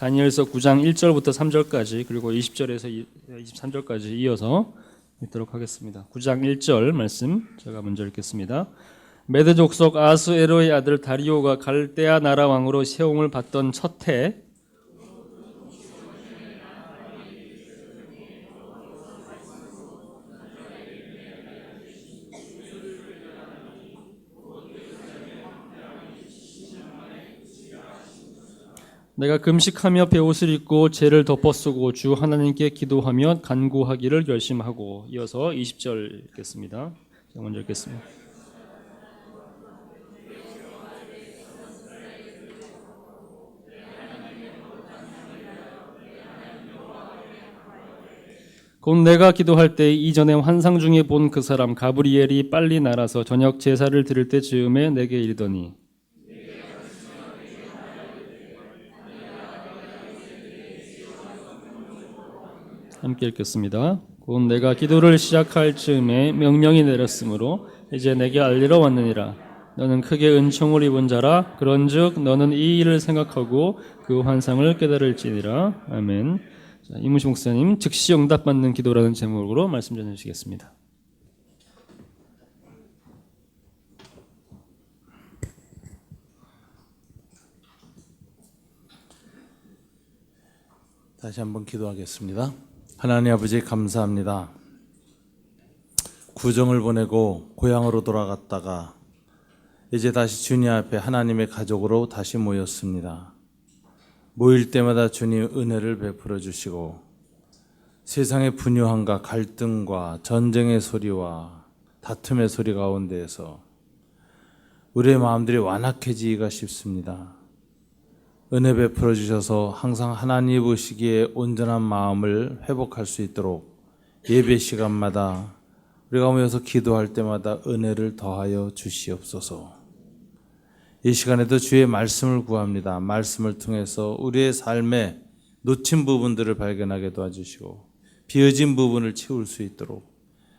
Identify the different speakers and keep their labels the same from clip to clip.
Speaker 1: 다니엘서 9장 1절부터 3절까지 그리고 20절에서 23절까지 이어서 읽도록 하겠습니다. 9장 1절 말씀 제가 먼저 읽겠습니다. 메드 족속 아수에로의 아들 다리오가 갈대아 나라 왕으로 세움을 받던 첫 해 내가 금식하며 베옷을 입고 죄를 덮어쓰고 주 하나님께 기도하며 간구하기를 결심하고 이어서 20절 읽겠습니다. 제가 먼저 읽겠습니다. 곧 내가 기도할 때 이전에 환상 중에 본 그 사람 가브리엘이 빨리 날아서 저녁 제사를 드릴 때 즈음에 내게 이르더니 함께 읽겠습니다. 곧 내가 기도를 시작할 즈음에 명령이 내렸으므로 이제 내게 알리러 왔느니라. 너는 크게 은총을 입은 자라. 그런즉 너는 이 일을 생각하고 그 환상을 깨달을지니라. 아멘. 자, 이문시 목사님 즉시 응답받는 기도라는 제목으로 말씀 전해주시겠습니다.
Speaker 2: 다시 한번 기도하겠습니다. 하나님 아버지 감사합니다. 구정을 보내고 고향으로 돌아갔다가 이제 다시 주님 앞에 하나님의 가족으로 다시 모였습니다. 모일 때마다 주님 은혜를 베풀어 주시고 세상의 분유함과 갈등과 전쟁의 소리와 다툼의 소리 가운데에서 우리의 마음들이 완악해지기가 쉽습니다. 은혜 베풀어 주셔서 항상 하나님 보시기에 온전한 마음을 회복할 수 있도록 예배 시간마다 우리가 모여서 기도할 때마다 은혜를 더하여 주시옵소서. 이 시간에도 주의 말씀을 구합니다. 말씀을 통해서 우리의 삶에 놓친 부분들을 발견하게 도와주시고 비어진 부분을 채울 수 있도록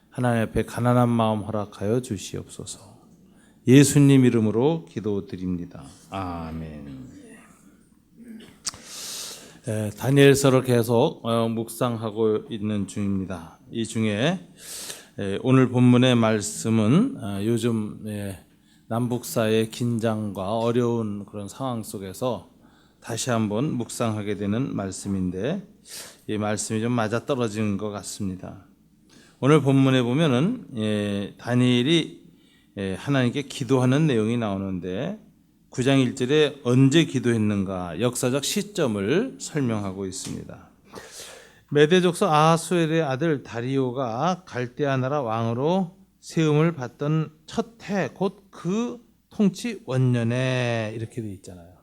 Speaker 2: 하나님 앞에 가난한 마음 허락하여 주시옵소서. 예수님 이름으로 기도드립니다. 아멘. 다니엘서를 계속 묵상하고 있는 중입니다. 이 중에 오늘 본문의 말씀은 요즘 남북사의 긴장과 어려운 그런 상황 속에서 다시 한번 묵상하게 되는 말씀인데 이 말씀이 좀 맞아떨어진 것 같습니다. 오늘 본문에 보면은 다니엘이 하나님께 기도하는 내용이 나오는데 9장 1절에 언제 기도했는가 역사적 시점을 설명하고 있습니다. 메대 족속 아하수엘의 아들 다리오가 갈대아 나라 왕으로 세움을 받던 첫 해 곧 그 통치 원년에 이렇게 되어 있잖아요.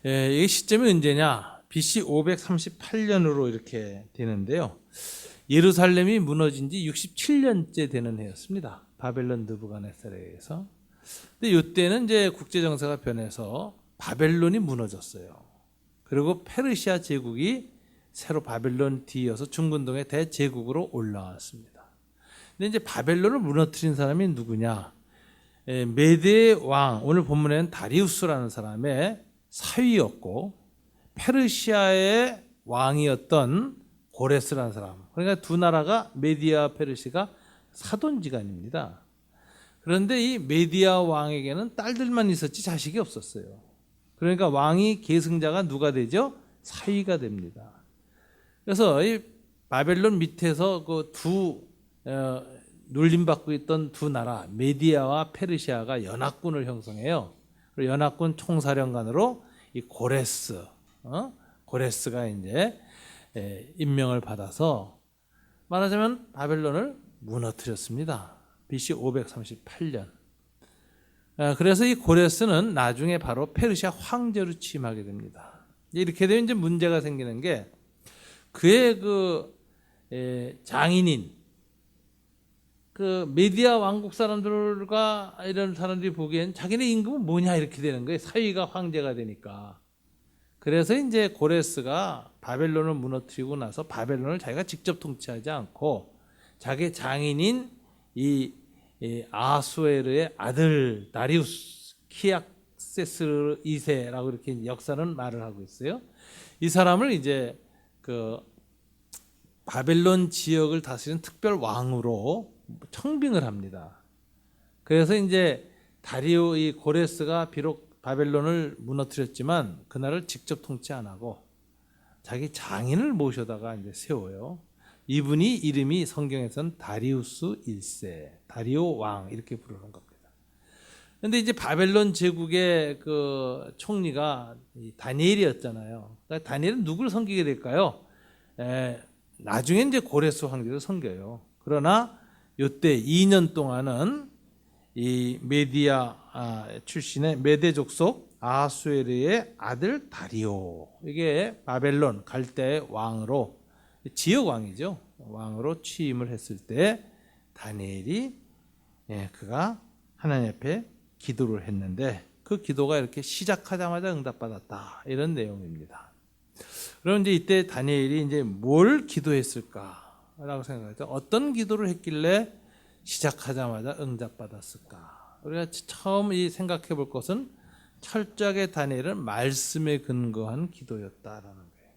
Speaker 2: 이 시점이 언제냐? BC 538년으로 이렇게 되는데요. 예루살렘이 무너진 지 67년째 되는 해였습니다. 바벨론 느부갓네살에 의해서. 근데 이때는 이제 국제 정세가 변해서 바벨론이 무너졌어요. 그리고 페르시아 제국이 새로 바벨론 뒤이어서 중근동의 대제국으로 올라왔습니다. 근데 이제 바벨론을 무너뜨린 사람이 누구냐? 메대의 왕, 오늘 본문에는 다리우스라는 사람의 사위였고 페르시아의 왕이었던 고레스라는 사람. 그러니까 두 나라가 메디아 페르시아가 사돈지간입니다. 그런데 이 메디아 왕에게는 딸들만 있었지 자식이 없었어요. 그러니까 왕이 계승자가 누가 되죠? 사위가 됩니다. 그래서 이 바벨론 밑에서 그 눌림받고 있던 두 나라 메디아와 페르시아가 연합군을 형성해요. 그리고 연합군 총사령관으로 이 고레스가 이제 임명을 받아서 말하자면 바벨론을 무너뜨렸습니다. BC 538년. 그래서 이 고레스는 나중에 바로 페르시아 황제로 취임하게 됩니다. 이렇게 되면 이제 문제가 생기는 게 그의 장인인 그 메디아 왕국 사람들과 이런 사람들이 보기엔 자기네 임금은 뭐냐 이렇게 되는 거예요. 사위가 황제가 되니까. 그래서 이제 고레스가 바벨론을 무너뜨리고 나서 바벨론을 자기가 직접 통치하지 않고 자기 장인인 이 아하수에르의 아들 다리우스 람세스 2세라고 이렇게 역사는 말을 하고 있어요. 이 사람을 이제 그 바벨론 지역을 다스리는 특별 왕으로 청빙을 합니다. 그래서 이제 다리오 이 고레스가 비록 바벨론을 무너뜨렸지만 그날을 직접 통치 안 하고 자기 장인을 모셔다가 이제 세워요. 이분이 이름이 성경에서는 다리우스 1세, 다리오 왕 이렇게 부르는 겁니다. 그런데 이제 바벨론 제국의 그 총리가 다니엘이었잖아요. 그러니까 다니엘은 누구를 섬기게 될까요? 나중에 이제 고레스 황제를 섬겨요. 그러나 이때 2년 동안은 이 메디아 출신의 메대 족속 아하수에르의 아들 다리오, 이게 바벨론 갈대의 왕으로, 지역 왕이죠, 왕으로 취임을 했을 때 다니엘이 그가 하나님 앞에 기도를 했는데 그 기도가 이렇게 시작하자마자 응답받았다, 이런 내용입니다. 그럼 이제 이때 다니엘이 이제 뭘 기도했을까라고 생각하죠. 어떤 기도를 했길래 시작하자마자 응답받았을까? 우리가 처음 이 생각해 볼 것은 철저하게 다니엘은 말씀에 근거한 기도였다라는 거예요.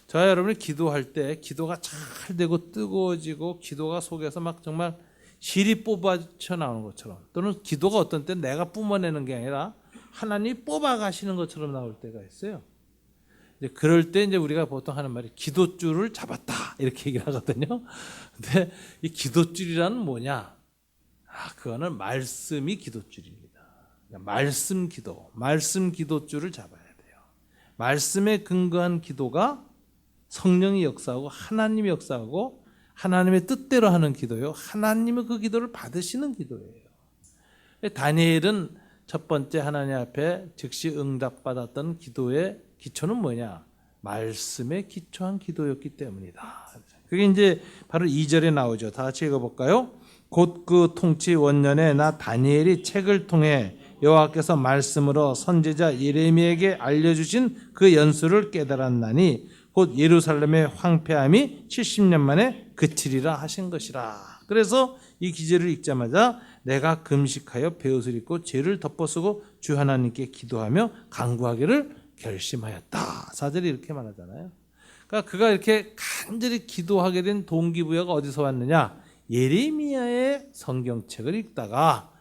Speaker 2: 저와 여러분이 기도할 때 기도가 잘 되고 뜨거워지고 기도가 속에서 막 정말 실이 뽑아쳐 나오는 것처럼, 또는 기도가 어떤 때 내가 뿜어내는 게 아니라 하나님이 뽑아 가시는 것처럼 나올 때가 있어요. 이제 그럴 때 이제 우리가 보통 하는 말이 기도줄을 잡았다, 이렇게 얘기를 하거든요. 근데 이 기도줄이란 뭐냐? 그거는 말씀이 기도줄입니다. 말씀 기도, 말씀 기도줄을 잡아야 돼요. 말씀에 근거한 기도가 성령이 역사하고 하나님이 역사하고 하나님의 뜻대로 하는 기도요, 하나님은 그 기도를 받으시는 기도예요. 다니엘은 첫 번째 하나님 앞에 즉시 응답받았던 기도의 기초는 뭐냐? 말씀에 기초한 기도였기 때문이다. 그게 이제 바로 2절에 나오죠. 다 같이 읽어볼까요? 곧 그 통치 원년에 나 다니엘이 책을 통해 여호와께서 말씀으로 선지자 예레미야에게 알려주신 그 연수를 깨달았나니 곧 예루살렘의 황폐함이 70년 만에 그치리라 하신 것이라. 그래서 이 기절을 읽자마자 내가 금식하여 베옷을 입고 죄를 덮어쓰고 주 하나님께 기도하며 간구하기를 결심하였다. 4절이 이렇게 말하잖아요. 그러니까 그가 이렇게 간절히 기도하게 된 동기부여가 어디서 왔느냐? 예레미야의 성경책을 읽다가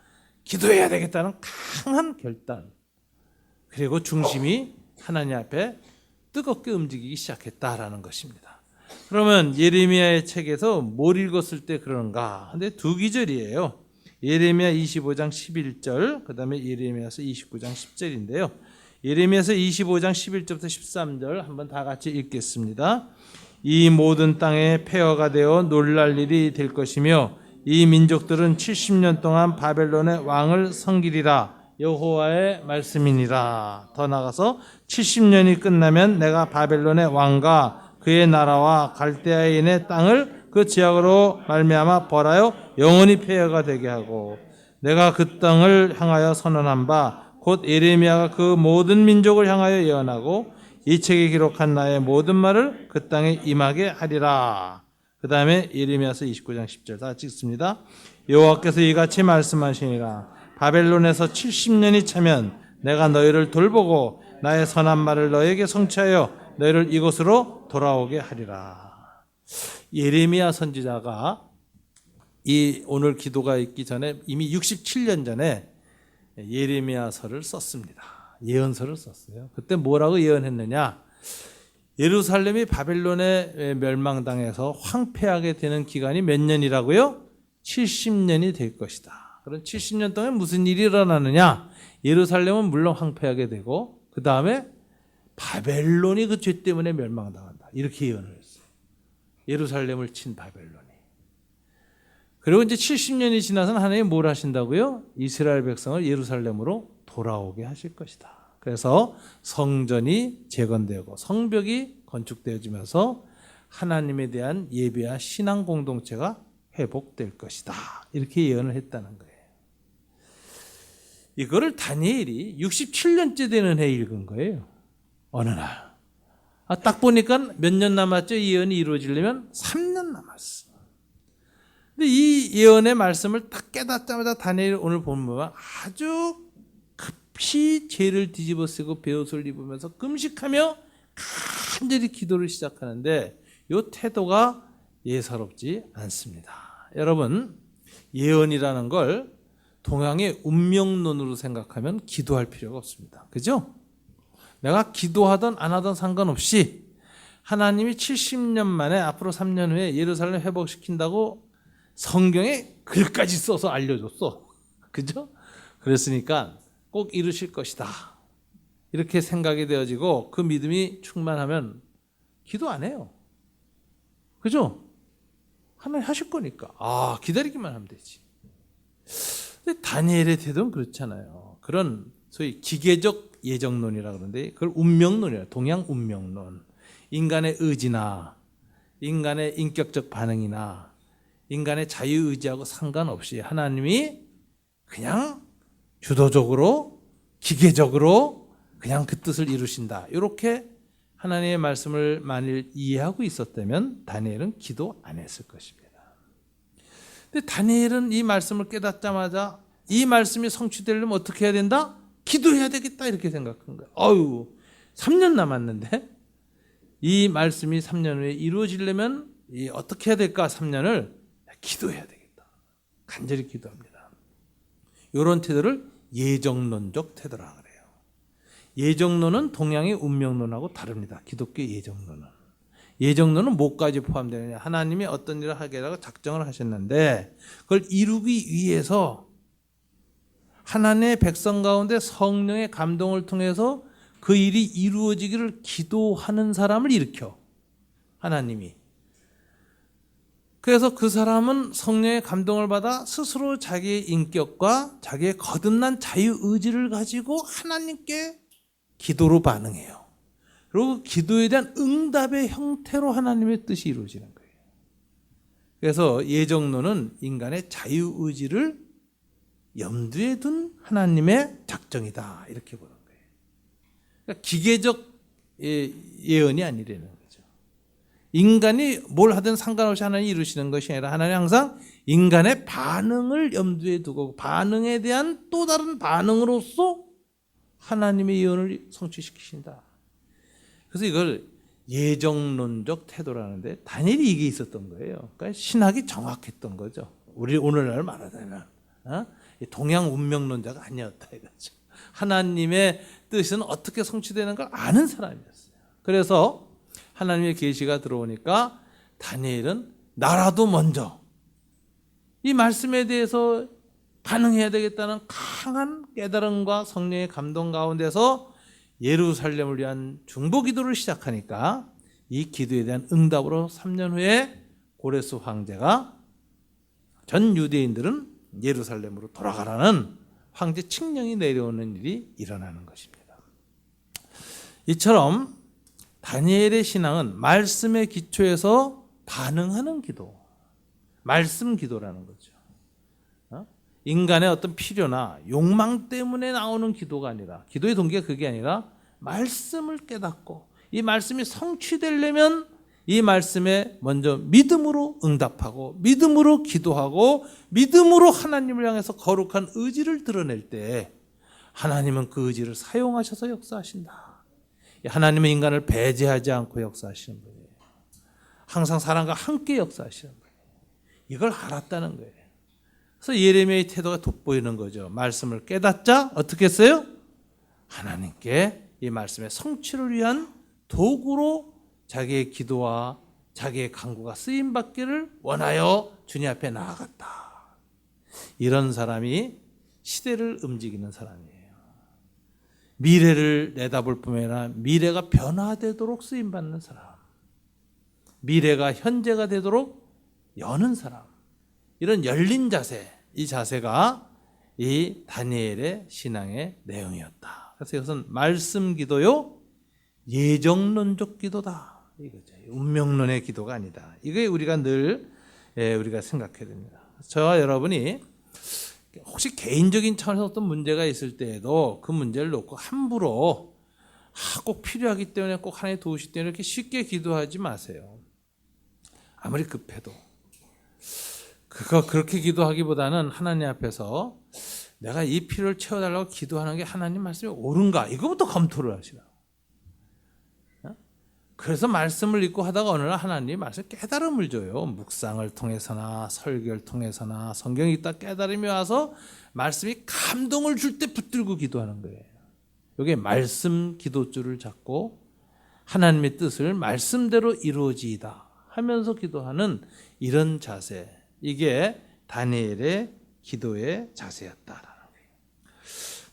Speaker 2: 기도해야 되겠다는 강한 결단, 그리고 중심이 하나님 앞에 뜨겁게 움직이기 시작했다라는 것입니다. 그러면 예레미야의 책에서 뭘 읽었을 때 그런가? 근데 두 기절이에요. 예레미야 25장 11절, 그 다음에 예레미야서 29장 10절인데요. 예레미야서 25장 11절부터 13절 한번 다 같이 읽겠습니다. 이 모든 땅에 폐허가 되어 놀랄 일이 될 것이며 이 민족들은 70년 동안 바벨론의 왕을 섬기리라. 여호와의 말씀이니라. 더 나가서 70년이 끝나면 내가 바벨론의 왕과 그의 나라와 갈대아인의 땅을 그 지역으로 말미암아 벌하여 영원히 폐허가 되게 하고 내가 그 땅을 향하여 선언한 바 곧 예레미야가 그 모든 민족을 향하여 예언하고 이 책에 기록한 나의 모든 말을 그 땅에 임하게 하리라. 그 다음에 예레미야서 29장 10절 다 찍습니다. 여호와께서 이같이 말씀하시니라. 바벨론에서 70년이 차면 내가 너희를 돌보고 나의 선한 말을 너에게 성취하여 너희를 이곳으로 돌아오게 하리라. 예레미야 선지자가 이 오늘 기도가 있기 전에 이미 67년 전에 예레미야서를 썼습니다. 예언서를 썼어요. 그때 뭐라고 예언했느냐? 예루살렘이 바벨론에 멸망당해서 황폐하게 되는 기간이 몇 년이라고요? 70년이 될 것이다. 그럼 70년 동안 무슨 일이 일어나느냐? 예루살렘은 물론 황폐하게 되고 그 다음에 바벨론이 그 죄 때문에 멸망당한다. 이렇게 예언을 했어요. 예루살렘을 친 바벨론이. 그리고 이제 70년이 지나서는 하나님이 뭘 하신다고요? 이스라엘 백성을 예루살렘으로 돌아오게 하실 것이다. 그래서 성전이 재건되고 성벽이 건축되어지면서 하나님에 대한 예배와 신앙 공동체가 회복될 것이다. 이렇게 예언을 했다는 거예요. 이거를 다니엘이 67년째 되는 해에 읽은 거예요. 어느 날. 딱 보니까 몇 년 남았죠? 이 예언이 이루어지려면 3년 남았어. 근데 이 예언의 말씀을 딱 깨닫자마자 다니엘 오늘 본문은 아주 깊이 죄를 뒤집어쓰고 베옷을 입으면서 금식하며 간절히 기도를 시작하는데 이 태도가 예사롭지 않습니다. 여러분, 예언이라는 걸 동양의 운명론으로 생각하면 기도할 필요가 없습니다. 그죠? 내가 기도하든 안 하든 상관없이 하나님이 70년 만에 앞으로 3년 후에 예루살렘 회복시킨다고 성경에 글까지 써서 알려줬어. 그죠? 그랬으니까 꼭 이루실 것이다. 이렇게 생각이 되어지고 그 믿음이 충만하면 기도 안 해요. 그죠? 하나님 하실 거니까. 기다리기만 하면 되지. 근데 다니엘의 태도는 그렇잖아요. 그런 소위 기계적 예정론이라 그러는데 그걸 운명론이라, 동양 운명론. 인간의 의지나 인간의 인격적 반응이나 인간의 자유의지하고 상관없이 하나님이 그냥 주도적으로 기계적으로 그냥 그 뜻을 이루신다. 이렇게 하나님의 말씀을 만일 이해하고 있었다면 다니엘은 기도 안 했을 것입니다. 근데 다니엘은 이 말씀을 깨닫자마자 이 말씀이 성취되려면 어떻게 해야 된다? 기도해야 되겠다 이렇게 생각한 거예요. 3년 남았는데 이 말씀이 3년 후에 이루어지려면 어떻게 해야 될까? 3년을 기도해야 되겠다. 간절히 기도합니다. 이런 태도를 예정론적 태도라 그래요. 예정론은 동양의 운명론하고 다릅니다. 기독교 예정론은. 예정론은 뭐까지 포함되느냐? 하나님이 어떤 일을 하겠다고 작정을 하셨는데 그걸 이루기 위해서 하나님의 백성 가운데 성령의 감동을 통해서 그 일이 이루어지기를 기도하는 사람을 일으켜. 하나님이. 그래서 그 사람은 성령의 감동을 받아 스스로 자기의 인격과 자기의 거듭난 자유의지를 가지고 하나님께 기도로 반응해요. 그리고 기도에 대한 응답의 형태로 하나님의 뜻이 이루어지는 거예요. 그래서 예정론은 인간의 자유의지를 염두에 둔 하나님의 작정이다 이렇게 보는 거예요. 그러니까 기계적 예언이 아니라는 거죠. 인간이 뭘 하든 상관없이 하나님이 이루시는 것이 아니라 하나님은 항상 인간의 반응을 염두에 두고 반응에 대한 또 다른 반응으로서 하나님의 예언을 성취시키신다. 그래서 이걸 예정론적 태도라는데 다니엘이 이게 있었던 거예요. 그러니까 신학이 정확했던 거죠. 우리 오늘날 말하자면 동양 운명론자가 아니었다 이거죠. 하나님의 뜻은 어떻게 성취되는 걸 아는 사람이었어요. 그래서 하나님의 계시가 들어오니까 다니엘은 나라도 먼저 이 말씀에 대해서 반응해야 되겠다는 강한 깨달음과 성령의 감동 가운데서 예루살렘을 위한 중보 기도를 시작하니까 이 기도에 대한 응답으로 3년 후에 고레스 황제가 전 유대인들은 예루살렘으로 돌아가라는 황제 칙령이 내려오는 일이 일어나는 것입니다. 이처럼 다니엘의 신앙은 말씀의 기초에서 반응하는 기도, 말씀 기도라는 거죠. 인간의 어떤 필요나 욕망 때문에 나오는 기도가 아니라, 기도의 동기가 그게 아니라 말씀을 깨닫고 이 말씀이 성취되려면 이 말씀에 먼저 믿음으로 응답하고 믿음으로 기도하고 믿음으로 하나님을 향해서 거룩한 의지를 드러낼 때 하나님은 그 의지를 사용하셔서 역사하신다. 하나님은 인간을 배제하지 않고 역사하시는 분이에요. 항상 사람과 함께 역사하시는 분이에요. 이걸 알았다는 거예요. 그래서 예레미야의 태도가 돋보이는 거죠. 말씀을 깨닫자 어떻게 했어요? 하나님께 이 말씀의 성취를 위한 도구로 자기의 기도와 자기의 간구가 쓰임받기를 원하여 주님 앞에 나아갔다. 이런 사람이 시대를 움직이는 사람이에요. 미래를 내다볼 뿐만 아니라 미래가 변화되도록 쓰임받는 사람, 미래가 현재가 되도록 여는 사람, 이런 열린 자세, 이 자세가 이 다니엘의 신앙의 내용이었다. 그래서 이것은 말씀 기도요, 예정론적 기도다. 이거죠. 운명론의 기도가 아니다. 이게 우리가 늘 우리가 생각해야 됩니다. 저와 여러분이 혹시 개인적인 차원에서 어떤 문제가 있을 때에도 그 문제를 놓고 함부로 꼭 필요하기 때문에 꼭 하나님 도우시기 때문에 이렇게 쉽게 기도하지 마세요. 아무리 급해도. 그렇게 기도하기보다는 하나님 앞에서 내가 이 필요를 채워달라고 기도하는 게 하나님 말씀이 옳은가? 이거부터 검토를 하시라. 그래서 말씀을 읽고 하다가 어느 날 하나님 말씀 깨달음을 줘요. 묵상을 통해서나 설교를 통해서나 성경 읽다 깨달음이 와서 말씀이 감동을 줄 때 붙들고 기도하는 거예요. 이게 말씀 기도줄을 잡고 하나님의 뜻을 말씀대로 이루어지이다 하면서 기도하는 이런 자세, 이게 다니엘의 기도의 자세였다라는 거예요.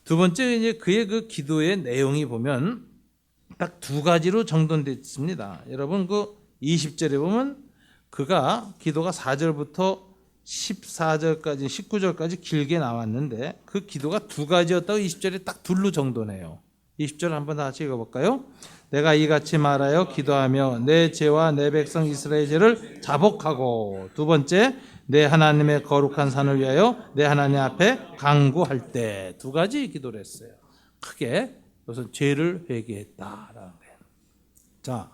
Speaker 2: 두 번째, 이제 그의 그 기도의 내용이 보면 딱 두 가지로 정돈되어 있습니다. 여러분 그 20절에 보면 그가 기도가 4절부터 14절까지 19절까지 길게 나왔는데 그 기도가 두 가지였다고 20절에 딱 둘로 정돈해요. 20절 한번 다시 읽어볼까요? 내가 이같이 말하여 기도하며 내 죄와 내 백성 이스라엘 죄를 자복하고, 두 번째, 내 하나님의 거룩한 산을 위하여 내 하나님 앞에 간구할 때, 두 가지 기도를 했어요. 크게 우선 죄를 회개했다라는 거예요. 자,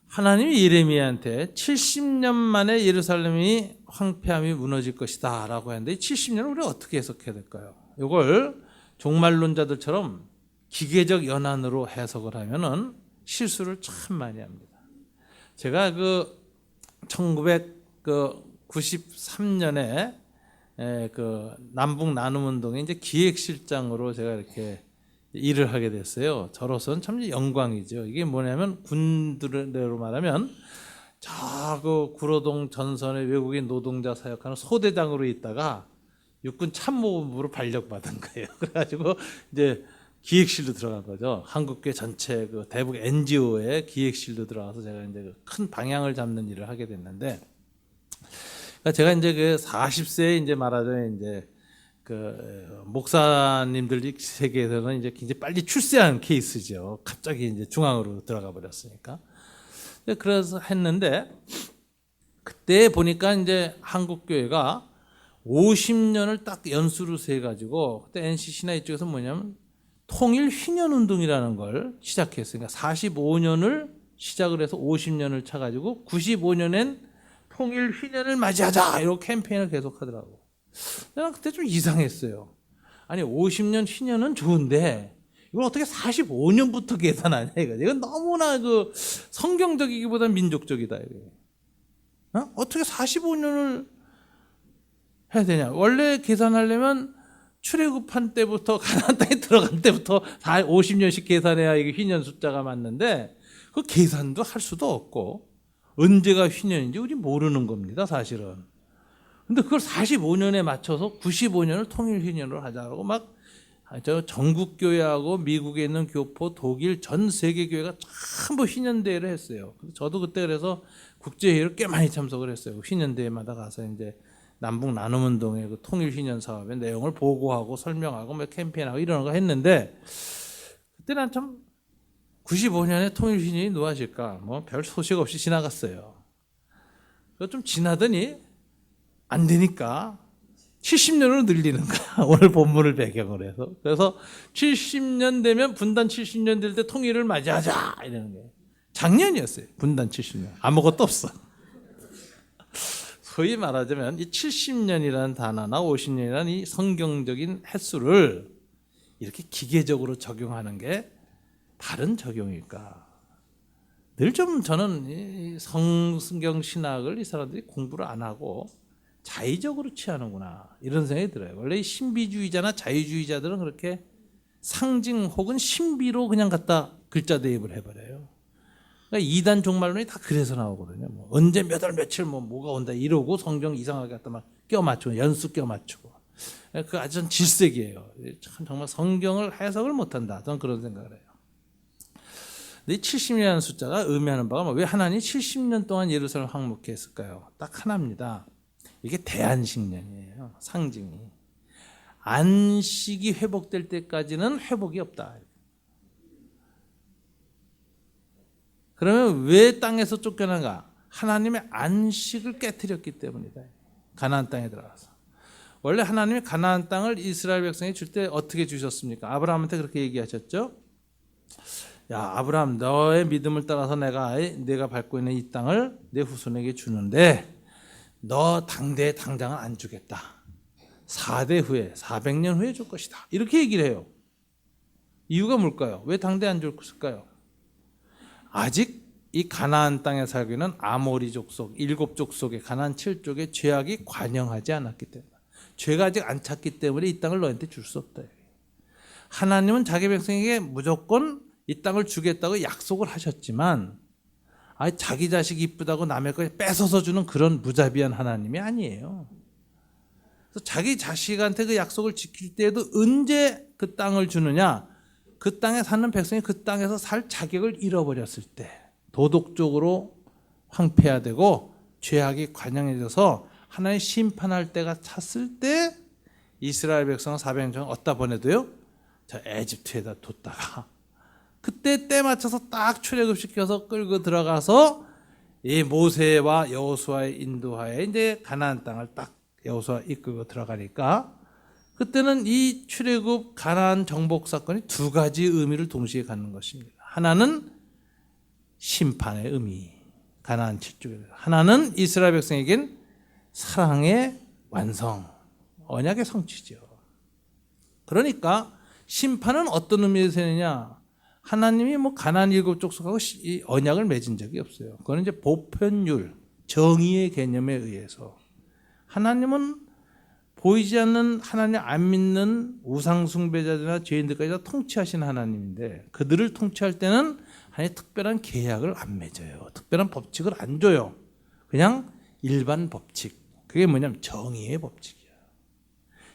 Speaker 2: 하나님이 예레미야한테 70년 만에 예루살렘이 황폐함이 무너질 것이다 라고 했는데 70년을 우리가 어떻게 해석해야 될까요? 이걸 종말론자들처럼 기계적 연한으로 해석을 하면은 실수를 참 많이 합니다. 제가 그 1993년에 그 남북 나눔 운동에 이제 기획실장으로 제가 이렇게 일을 하게 됐어요. 저로서는 참 영광이죠. 이게 뭐냐면 군대로 말하면 저 그 구로동 전선의 외국인 노동자 사역하는 소대장으로 있다가 육군 참모본부로 발령받은 거예요. 그래가지고 이제 기획실로 들어간 거죠. 한국교회 전체 그 대북 NGO의 기획실로 들어가서 제가 이제 큰 방향을 잡는 일을 하게 됐는데, 그러니까 제가 이제 그 40세에 이제 말하자면 이제 그 목사님들 세계에서는 이제 굉장히 빨리 출세한 케이스죠. 갑자기 이제 중앙으로 들어가 버렸으니까. 그래서 했는데 그때 보니까 이제 한국교회가 50년을 딱 연수로 세 가지고 그때 NCC나 이쪽에서 뭐냐면 통일 휘년 운동이라는 걸 시작했어요. 그러니까 45년을 시작을 해서 50년을 차 가지고 95년엔 통일 휘년을 맞이하자 이렇게 캠페인을 계속하더라고. 내가 그때 좀 이상했어요. 아니 50년 휘년은 좋은데 이걸 어떻게 45년부터 계산하냐 이거지. 이건 너무나 그 성경적이기보다 민족적이다 이거예요. 어떻게 45년을 해야 되냐? 원래 계산하려면 출애굽한 때부터 가나안 땅에 들어간 때부터 50년씩 계산해야 이게 휘년 숫자가 맞는데 그 계산도 할 수도 없고 언제가 휘년인지 우리 모르는 겁니다, 사실은. 근데 그걸 45년에 맞춰서 95년을 통일 휘년으로 하자고 막 저 전국 교회하고 미국에 있는 교포, 독일 전 세계 교회가 전부 휘년 대회를 했어요. 저도 그때 그래서 국제 회의를 꽤 많이 참석을 했어요. 휘년 대회마다 가서 이제 남북 나눔 운동의 그 통일 휘년 사업의 내용을 보고하고 설명하고 뭐 캠페인하고 이런 거 했는데 그때 난 참 95년에 통일 휘년이 누워질까 뭐 별 소식 없이 지나갔어요. 그래서 좀 지나더니 안 되니까 70년으로 늘리는 거야. 오늘 본문을 배경으로 해서. 그래서 70년 되면 분단 70년 될 때 통일을 맞이하자 이러는 거예요. 작년이었어요. 분단 70년. 아무것도 없어. 소위 말하자면 이 70년이라는 단어나 50년이라는 이 성경적인 횟수를 이렇게 기계적으로 적용하는 게 바른 적용일까? 늘 좀 저는 이 성경 신학을 이 사람들이 공부를 안 하고 자의적으로 취하는구나 이런 생각이 들어요. 원래 이 신비주의자나 자유주의자들은 그렇게 상징 혹은 신비로 그냥 갖다 글자 대입을 해버려요. 그러니까 이단 종말론이 다 그래서 나오거든요. 뭐 언제 몇 월 며칠 뭐가 온다 이러고 성경 이상하게 갖다 막 껴 맞추고 연수 껴 맞추고 그 아주 질색이에요. 참 정말 성경을 해석을 못한다. 저는 그런 생각을 해요. 근데 70년이라는 숫자가 의미하는 바가 왜 하나님이 70년 동안 예루살렘을 황무케 했을까요? 딱 하나입니다. 이게 대안식년이에요. 상징이. 안식이 회복될 때까지는 회복이 없다. 그러면 왜 땅에서 쫓겨나가? 하나님의 안식을 깨뜨렸기 때문이다. 가나안 땅에 들어가서. 원래 하나님이 가나안 땅을 이스라엘 백성에 줄 때 어떻게 주셨습니까? 아브라함한테 그렇게 얘기하셨죠. 야 아브라함 너의 믿음을 따라서 내가 밟고 있는 이 땅을 내 후손에게 주는데 너 당장은 안 주겠다. 4대 후에 400년 후에 줄 것이다. 이렇게 얘기를 해요. 이유가 뭘까요? 왜 당대 안 줬을까요? 아직 이 가나안 땅에 살고 있는 아모리 족속, 7족속의 가나안 7족의 죄악이 관영하지 않았기 때문에, 죄가 아직 안 찼기 때문에 이 땅을 너한테 줄 수 없다. 하나님은 자기 백성에게 무조건 이 땅을 주겠다고 약속을 하셨지만 자기 자식 이쁘다고 남의 걸 뺏어서 주는 그런 무자비한 하나님이 아니에요. 그래서 자기 자식한테 그 약속을 지킬 때에도 언제 그 땅을 주느냐? 그 땅에 사는 백성이 그 땅에서 살 자격을 잃어버렸을 때, 도덕적으로 황폐화되고 죄악이 관영해져서 하나님 심판할 때가 찼을 때 이스라엘 백성은 400년 동안 어디다 보내도요? 저 에집트에다 뒀다가 그때 때 맞춰서 딱 출애굽시켜서 끌고 들어가서 이 모세와 여호수아의 인도하에 이제 가나안 땅을 딱 여호수아 이끌고 들어가니까, 그때는 이 출애굽 가나안 정복 사건이 두 가지 의미를 동시에 갖는 것입니다. 하나는 심판의 의미, 가나안 7족에, 하나는 이스라엘 백성에겐 사랑의 완성, 언약의 성취죠. 그러니까 심판은 어떤 의미에서 되느냐? 하나님이 가나안 7족속하고 언약을 맺은 적이 없어요. 그거는 이제 보편율, 정의의 개념에 의해서. 하나님은 보이지 않는, 하나님 안 믿는 우상 숭배자들이나 죄인들까지 다 통치하신 하나님인데, 그들을 통치할 때는 하나님 특별한 계약을 안 맺어요. 특별한 법칙을 안 줘요. 그냥 일반 법칙. 그게 뭐냐면 정의의 법칙이야.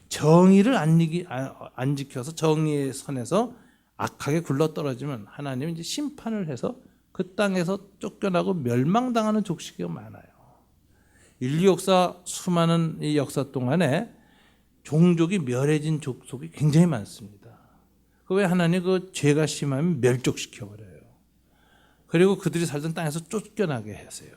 Speaker 2: 정의를 안 지켜서 정의의 선에서 악하게 굴러떨어지면 하나님은 이제 심판을 해서 그 땅에서 쫓겨나고 멸망당하는 족식이 많아요. 인류 역사, 수많은 이 역사 동안에 종족이 멸해진 족속이 굉장히 많습니다. 왜 하나님 그 죄가 심하면 멸족시켜버려요. 그리고 그들이 살던 땅에서 쫓겨나게 하세요.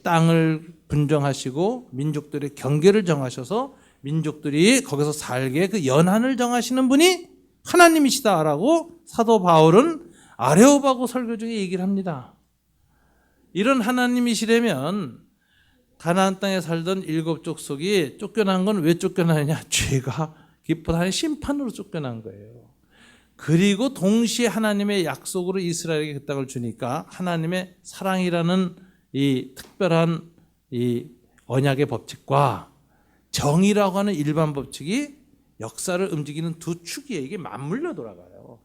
Speaker 2: 땅을 분정하시고 민족들의 경계를 정하셔서 민족들이 거기서 살게 그 연한을 정하시는 분이 하나님이시다라고 사도 바울은 아레오바고 설교 중에 얘기를 합니다. 이런 하나님이시라면 가나안 땅에 살던 7족속이 쫓겨난 건 왜 쫓겨나느냐? 죄가 깊은 하나님의 심판으로 쫓겨난 거예요. 그리고 동시에 하나님의 약속으로 이스라엘에게 그 땅을 주니까 하나님의 사랑이라는 이 특별한 이 언약의 법칙과 정의라고 하는 일반 법칙이 역사를 움직이는 두 축이에요. 이게 맞물려 돌아가요.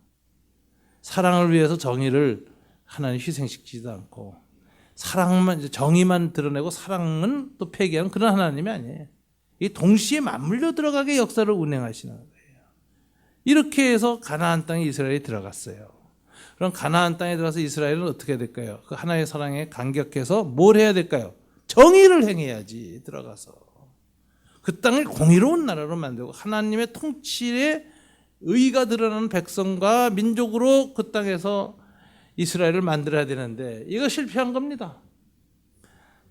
Speaker 2: 사랑을 위해서 정의를 하나님 희생시키지도 않고, 사랑만, 정의만 드러내고 사랑은 또 폐기하는 그런 하나님이 아니에요. 이 동시에 맞물려 들어가게 역사를 운행하시는 거예요. 이렇게 해서 가나안 땅에 이스라엘이 들어갔어요. 그럼 가나안 땅에 들어가서 이스라엘은 어떻게 될까요? 그 하나님의 사랑에 감격해서 뭘 해야 될까요? 정의를 행해야지. 들어가서 그 땅을 공의로운 나라로 만들고 하나님의 통치에 의가 드러나는 백성과 민족으로 그 땅에서 이스라엘을 만들어야 되는데 이거 실패한 겁니다.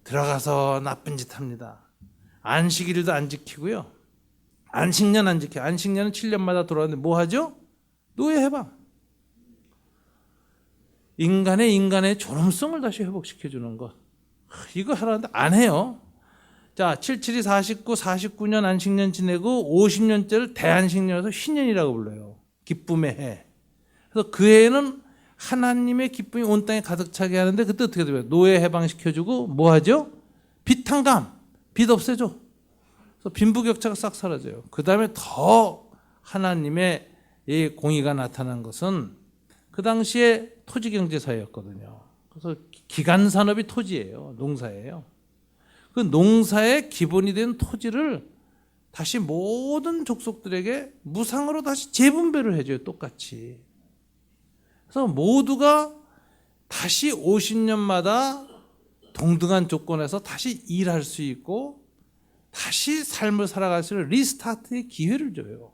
Speaker 2: 들어가서 나쁜 짓 합니다. 안식일도 안 지키고요. 안식년 안 지켜요. 안식년은 7년마다 돌아오는데 뭐 하죠? 노예 해방. 인간의 존엄성을 다시 회복시켜주는 것. 이거 하라는데 안 해요. 자, 77이 49, 49년 안식년 지내고 50년째를 대안식년에서 희년이라고 불러요. 기쁨의 해. 그래서 그 해에는 하나님의 기쁨이 온 땅에 가득 차게 하는데 그때 어떻게 돼요? 노예 해방시켜주고 뭐 하죠? 빚탕감, 빚 없애줘. 그래서 빈부격차가 싹 사라져요. 그 다음에 더 하나님의 이 공의가 나타난 것은 그 당시에 토지경제사회였거든요. 그래서 기간산업이 토지예요. 농사예요. 그 농사의 기본이 된 토지를 다시 모든 족속들에게 무상으로 다시 재분배를 해줘요. 똑같이. 그래서 모두가 다시 50년마다 동등한 조건에서 다시 일할 수 있고 다시 삶을 살아갈 수 있는 리스타트의 기회를 줘요.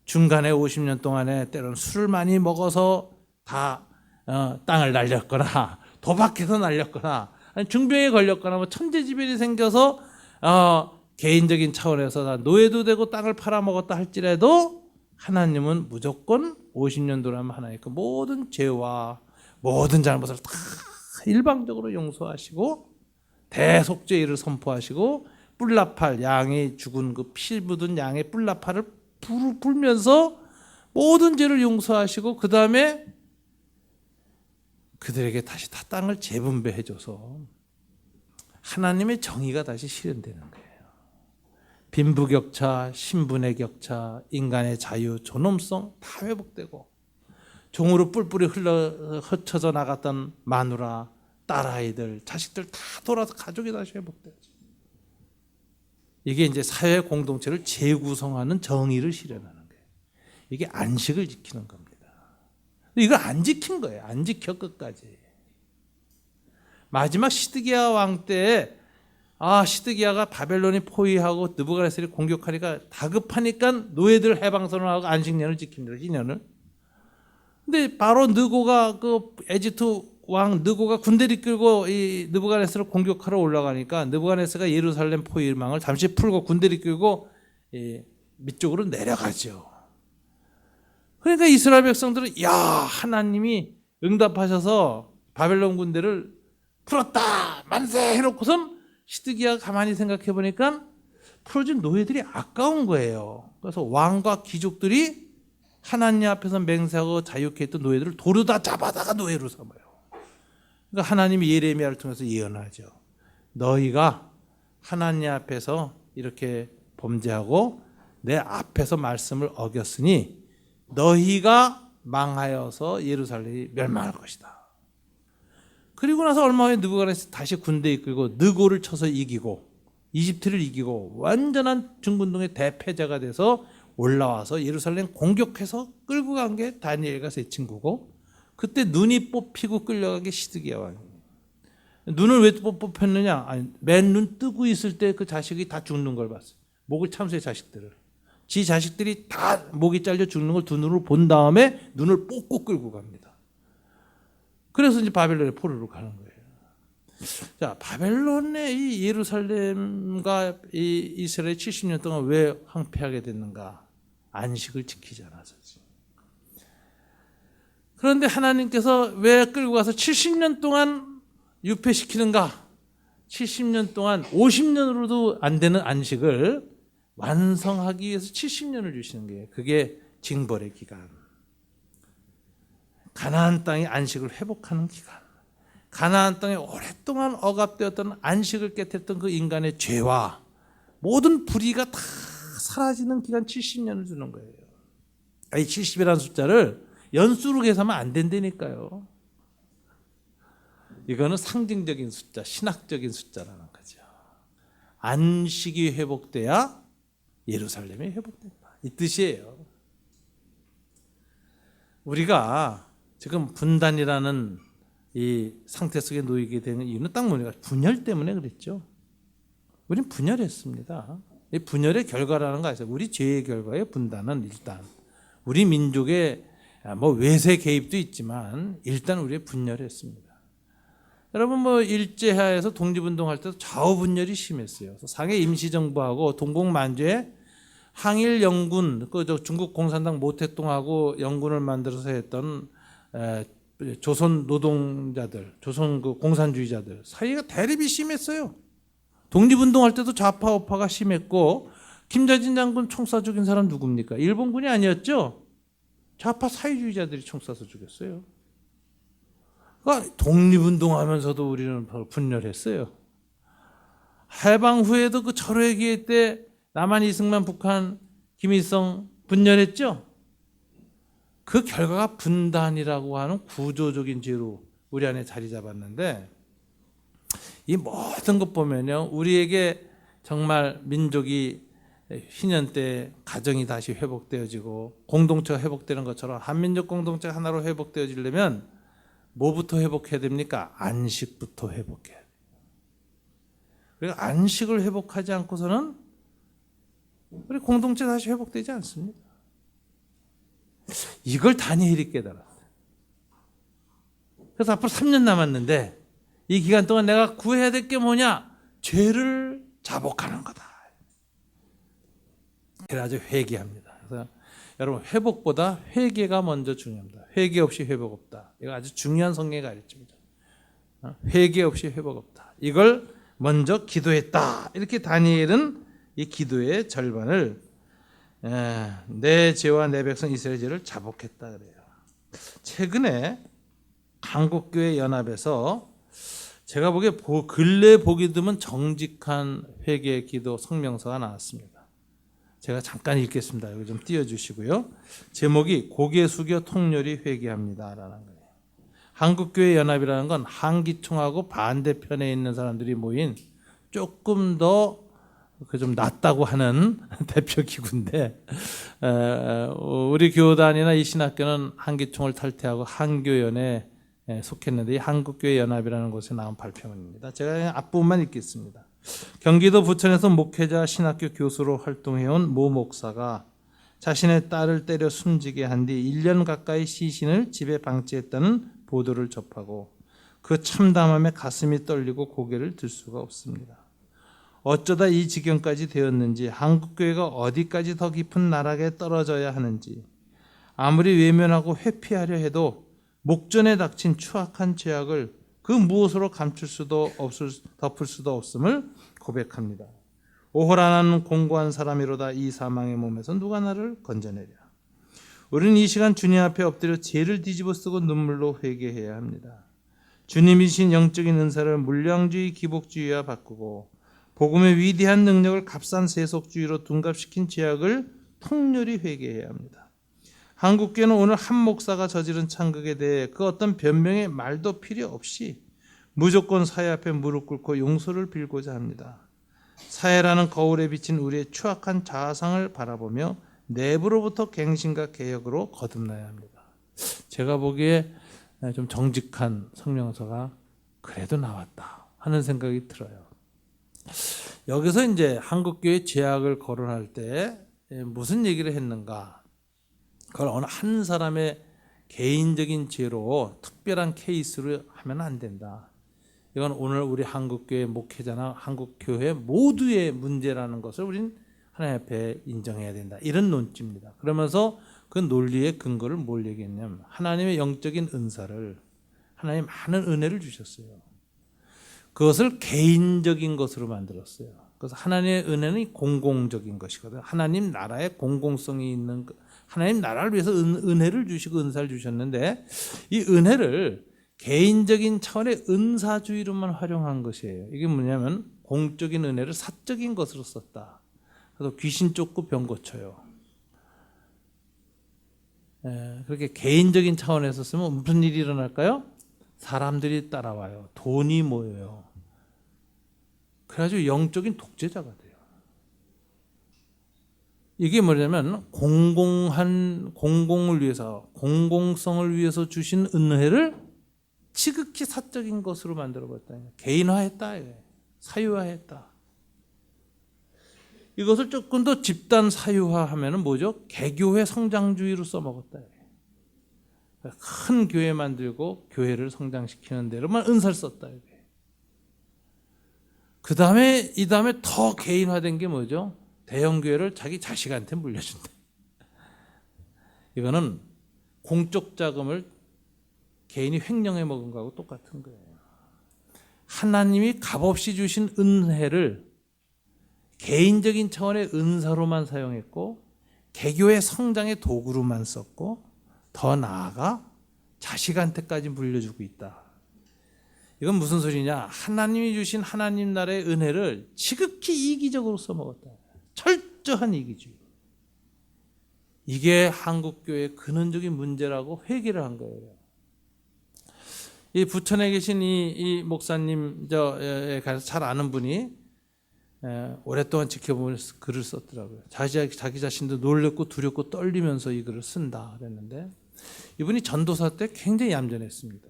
Speaker 2: 중간에 50년 동안에 때로는 술을 많이 먹어서 다 땅을 날렸거나 도박해서 날렸거나 중병에 걸렸거나 뭐 천재지변이 생겨서 개인적인 차원에서 다 노예도 되고 땅을 팔아먹었다 할지라도 하나님은 무조건 50년 동안 하나님 그 모든 죄와 모든 잘못을 다 일방적으로 용서하시고 대속죄의를 선포하시고 뿔나팔, 양이 죽은 그 피 묻은 양의 뿔나팔을 불면서 모든 죄를 용서하시고 그 다음에 그들에게 다시 다 땅을 재분배해줘서 하나님의 정의가 다시 실현되는 거예요. 빈부격차, 신분의 격차, 인간의 자유, 존엄성 다 회복되고 종으로 뿔뿔이 흩어져 나갔던 마누라, 딸아이들, 자식들 다 돌아서 가족이 다시 회복되죠. 이게 이제 사회 공동체를 재구성하는 정의를 실현하는 거예요. 이게 안식을 지키는 겁니다. 이걸 안 지킨 거예요. 안 지켜 끝까지. 마지막 시드기야 왕 때에 시드기야가 바벨론이 포위하고 느부갓네살이 공격하니까 다급하니까 노예들 해방선을 하고 안식년을 지킵니다. 희년을. 근데 바로 느고가 그 에집트 왕 느고가 군대를 이끌고 이 느부갓네살을 공격하러 올라가니까 느부갓네살가 예루살렘 포위망을 잠시 풀고 군대를 이끌고 밑쪽으로 내려가죠. 그러니까 이스라엘 백성들은 야 하나님이 응답하셔서 바벨론 군대를 풀었다 만세 해놓고선 시드기야가 가만히 생각해 보니까 풀어진 노예들이 아까운 거예요. 그래서 왕과 귀족들이 하나님 앞에서 맹세하고 자유케 했던 노예들을 도로 다 잡아다가 노예로 삼아요. 그러니까 하나님이 예레미야를 통해서 예언하죠. 너희가 하나님 앞에서 이렇게 범죄하고 내 앞에서 말씀을 어겼으니 너희가 망하여서 예루살렘이 멸망할 것이다. 그리고 나서 얼마 후에 느부갓네살 다시 군대 이끌고 느고를 쳐서 이기고 이집트를 이기고 완전한 중군동의 대패자가 돼서 올라와서 예루살렘 공격해서 끌고 간 게 다니엘과 세 친구고 그때 눈이 뽑히고 끌려간 게 시드기야 왕이에요. 눈을 왜 뽑혔느냐? 맨 눈 뜨고 있을 때 그 자식이 다 죽는 걸 봤어요. 목을 참수의 자식들을. 지 자식들이 다 목이 잘려 죽는 걸 두 눈으로 본 다음에 눈을 뽑고 끌고 갑니다. 그래서 이제 바벨론의 포로로 가는 거예요. 자, 바벨론의 이 예루살렘과 이 이스라엘 70년 동안 왜 황폐하게 됐는가? 안식을 지키지 않아서지. 그런데 하나님께서 왜 끌고 가서 70년 동안 유폐시키는가? 70년 동안 50년으로도 안 되는 안식을 완성하기 위해서 70년을 주시는 거예요. 그게 징벌의 기간. 가나안 땅의 안식을 회복하는 기간. 가나안 땅에 오랫동안 억압되었던 안식을 깨뜨렸던 그 인간의 죄와 모든 불의가 다 사라지는 기간 70년을 주는 거예요. 이 70이라는 숫자를 연수로 계산하면 안 된다니까요. 이거는 상징적인 숫자, 신학적인 숫자라는 거죠. 안식이 회복돼야 예루살렘이 회복된다. 이 뜻이에요. 우리가 지금 분단이라는 이 상태 속에 놓이게 되는 이유는 딱 뭐냐? 분열 때문에 그랬죠. 우린 분열했습니다. 이 분열의 결과라는 거 아세요? 우리 죄의 결과예요. 분단은 일단 우리 민족의 뭐 외세 개입도 있지만 일단 우리의 분열했습니다. 여러분 뭐 일제하에서 독립운동할 때도 좌우 분열이 심했어요. 상해 임시정부하고 동국만주에 항일 영군, 그 중국 공산당 모택동하고 영군을 만들어서 했던 조선 노동자들, 조선 그 공산주의자들 사이가 대립이 심했어요. 독립운동할 때도 좌파 우파가 심했고 김대중 장군 총 쏴 죽인 사람 누굽니까? 일본군이 아니었죠. 좌파 사회주의자들이 총 쏴서 죽였어요. 그러니까 독립운동하면서도 우리는 분열했어요. 해방 후에도 그 철회 기회 때 남한 이승만, 북한 김일성 분열했죠. 그 결과가 분단이라고 하는 구조적인 죄로 우리 안에 자리 잡았는데 이 모든 것 보면요, 우리에게 정말 민족이 희년 때 가정이 다시 회복되어지고 공동체가 회복되는 것처럼 한민족 공동체가 하나로 회복되어지려면 뭐부터 회복해야 됩니까? 안식부터 회복해야 돼요. 그리고 안식을 회복하지 않고서는 우리 공동체 다시 회복되지 않습니다. 이걸 다니엘이 깨달았어요. 그래서 앞으로 3년 남았는데 이 기간 동안 내가 구해야 될 게 뭐냐? 죄를 자복하는 거다. 아주 회개합니다. 그래서 여러분 회복보다 회개가 먼저 중요합니다. 회개 없이 회복 없다. 이거 아주 중요한 성경의 가르침입니다. 회개 없이 회복 없다. 이걸 먼저 기도했다. 이렇게 다니엘은 이 기도의 절반을 내 죄와 내 백성 이스라엘 죄를 자복했다 그래요. 최근에 한국교회 연합에서 제가 보기에 근래 보기 드문 정직한 회개 기도 성명서가 나왔습니다. 제가 잠깐 읽겠습니다. 여기 좀 띄워주시고요. 제목이 고개 숙여 통렬히 회개합니다라는 거예요. 한국교회 연합이라는 건 한기총하고 반대편에 있는 사람들이 모인 조금 더 좀 낫다고 하는 대표 기구인데, 우리 교단이나 이 신학교는 한기총을 탈퇴하고 한교연에 속했는데, 이 한국교회 연합이라는 곳에 나온 발표문입니다. 제가 그냥 앞부분만 읽겠습니다. 경기도 부천에서 목회자 신학교 교수로 활동해온 모 목사가 자신의 딸을 때려 숨지게 한 뒤 1년 가까이 시신을 집에 방치했다는 보도를 접하고 그 참담함에 가슴이 떨리고 고개를 들 수가 없습니다. 어쩌다 이 지경까지 되었는지, 한국교회가 어디까지 더 깊은 나락에 떨어져야 하는지, 아무리 외면하고 회피하려 해도 목전에 닥친 추악한 죄악을 그 무엇으로 감출 수도 덮을 수도 없음을 고백합니다. 오호라는 공고한 사람이로다 이 사망의 몸에서 누가 나를 건져내랴. 우리는 이 시간 주님 앞에 엎드려 죄를 뒤집어 쓰고 눈물로 회개해야 합니다. 주님이신 영적인 은사를 물량주의, 기복주의와 바꾸고 복음의 위대한 능력을 값싼 세속주의로 둔갑시킨 죄악을 통렬히 회개해야 합니다. 한국교회는 오늘 한 목사가 저지른 창극에 대해 그 어떤 변명의 말도 필요 없이 무조건 사회 앞에 무릎 꿇고 용서를 빌고자 합니다. 사회라는 거울에 비친 우리의 추악한 자아상을 바라보며 내부로부터 갱신과 개혁으로 거듭나야 합니다. 제가 보기에 좀 정직한 성명서가 그래도 나왔다 하는 생각이 들어요. 여기서 이제 한국교회 죄악을 거론할 때 무슨 얘기를 했는가? 그걸 어느 한 사람의 개인적인 죄로 특별한 케이스로 하면 안 된다. 이건 오늘 우리 한국교회 목회자나 한국교회 모두의 문제라는 것을 우린 하나님 앞에 인정해야 된다. 이런 논지입니다. 그러면서 그 논리의 근거를 뭘 얘기했냐면, 하나님의 영적인 은사를, 하나님 많은 은혜를 주셨어요. 그것을 개인적인 것으로 만들었어요. 그래서 하나님의 은혜는 공공적인 것이거든요. 하나님 나라의 공공성이 있는, 하나님 나라를 위해서 은혜를 주시고 은사를 주셨는데, 이 은혜를 개인적인 차원의 은사주의로만 활용한 것이에요. 이게 뭐냐면 공적인 은혜를 사적인 것으로 썼다. 그래서 귀신 쫓고 병 고쳐요. 그렇게 개인적인 차원에서 쓰면 무슨 일이 일어날까요? 사람들이 따라와요. 돈이 모여요. 그래가지고 영적인 독재자가 돼요. 이게 뭐냐면 공공을 위해서, 공공성을 위해서 주신 은혜를 지극히 사적인 것으로 만들어버렸다. 개인화했다. 사유화했다. 이것을 조금 더 집단 사유화하면 뭐죠? 개교회 성장주의로 써먹었다. 큰 교회 만들고 교회를 성장시키는 데로만 은사를 썼다. 그 다음에 이 다음에 더 개인화된 게 뭐죠? 대형 교회를 자기 자식한테 물려준다. 이거는 공적 자금을 개인이 횡령해 먹은 거하고 똑같은 거예요. 하나님이 값없이 주신 은혜를 개인적인 차원의 은사로만 사용했고, 개교의 성장의 도구로만 썼고, 더 나아가 자식한테까지 물려주고 있다. 이건 무슨 소리냐? 하나님이 주신 하나님 나라의 은혜를 지극히 이기적으로 써먹었다. 철저한 이기주의. 이게 한국교회의 근원적인 문제라고 회개를 한 거예요. 이 부천에 계신 이 목사님 가서 잘 아는 분이 오랫동안 지켜보면서 글을 썼더라고요. 자기 자신도 놀랬고 두렵고 떨리면서 이 글을 쓴다 그랬는데, 이분이 전도사 때 굉장히 얌전했습니다.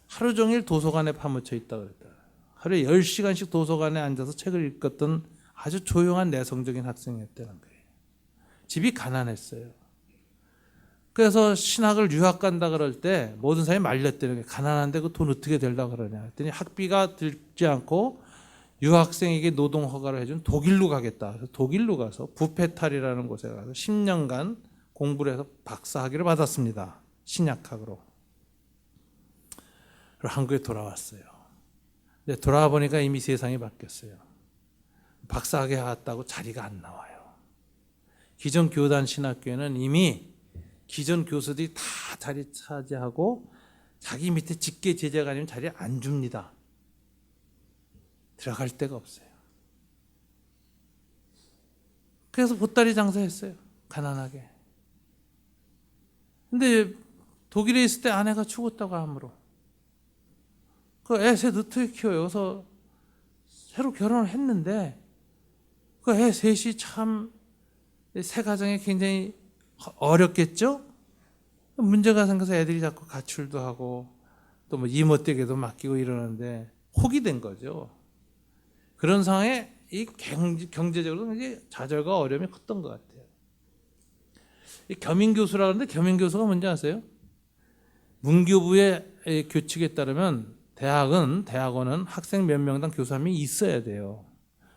Speaker 2: 하루 종일 도서관에 파묻혀 있다 그랬다. 하루에 10시간씩 도서관에 앉아서 책을 읽었던 아주 조용한 내성적인 학생이었다는 거예요. 집이 가난했어요. 그래서 신학을 유학 간다 그럴 때 모든 사람이 말렸대는 거예요. 가난한데 그 돈 어떻게 되려고 그러냐 했더니, 학비가 들지 않고 유학생에게 노동 허가를 해준 독일로 가겠다. 그래서 독일로 가서 부페탈이라는 곳에 가서 10년간 공부를 해서 박사 학위를 받았습니다. 신약학으로. 그리고 한국에 돌아왔어요. 근데 돌아와 보니까 이미 세상이 바뀌었어요. 박사학위 왔다고 자리가 안 나와요. 기존 교단 신학교에는 이미 기존 교수들이 다 자리 차지하고 자기 밑에 직계 제자가 아니면 자리 안 줍니다. 들어갈 데가 없어요. 그래서 보따리 장사했어요. 가난하게. 근데 독일에 있을 때 아내가 죽었다고 함으로 그 애 셋 어떻게 키워요? 그래서 새로 결혼을 했는데 그 애 셋이 참 새 가정에 굉장히 어렵겠죠? 문제가 생겨서 애들이 자꾸 가출도 하고 또 뭐 이모댁에도 맡기고 이러는데 혹이 된 거죠. 그런 상황에 이 경제적으로 굉장히 좌절과 어려움이 컸던 것 같아요. 이 겸임교수라 그러는데 겸임교수가 뭔지 아세요? 문교부의 규칙에 따르면 대학원은 학생 몇 명당 교수 한 명이 있어야 돼요.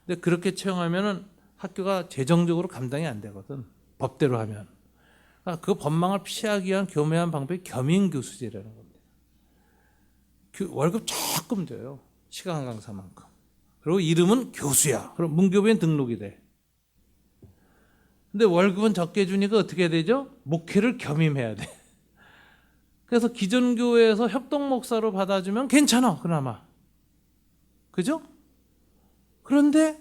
Speaker 2: 근데 그렇게 채용하면은 학교가 재정적으로 감당이 안 되거든. 법대로 하면. 그 법망을 피하기 위한 교묘한 방법이 겸임교수제라는 겁니다. 월급 조금 줘요. 시간 강사만큼. 그리고 이름은 교수야. 그럼 문교부엔 등록이 돼. 근데 월급은 적게 주니까 어떻게 되죠? 목회를 겸임해야 돼. 그래서 기존 교회에서 협동 목사로 받아주면 괜찮아, 그나마. 그죠? 그런데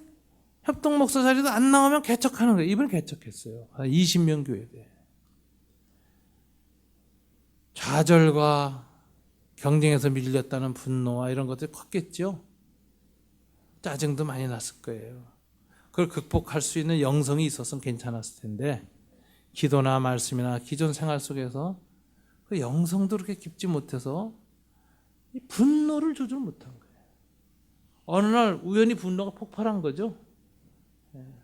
Speaker 2: 협동 목사 자리도 안 나오면 개척하는 거예요. 이번에 개척했어요. 20명 교회대. 좌절과 경쟁에서 밀렸다는 분노와 이런 것들이 컸겠죠. 짜증도 많이 났을 거예요. 그걸 극복할 수 있는 영성이 있었으면 괜찮았을 텐데 기도나 말씀이나 기존 생활 속에서 그 영성도 그렇게 깊지 못해서 이 분노를 조절 못한 거예요. 어느 날 우연히 분노가 폭발한 거죠.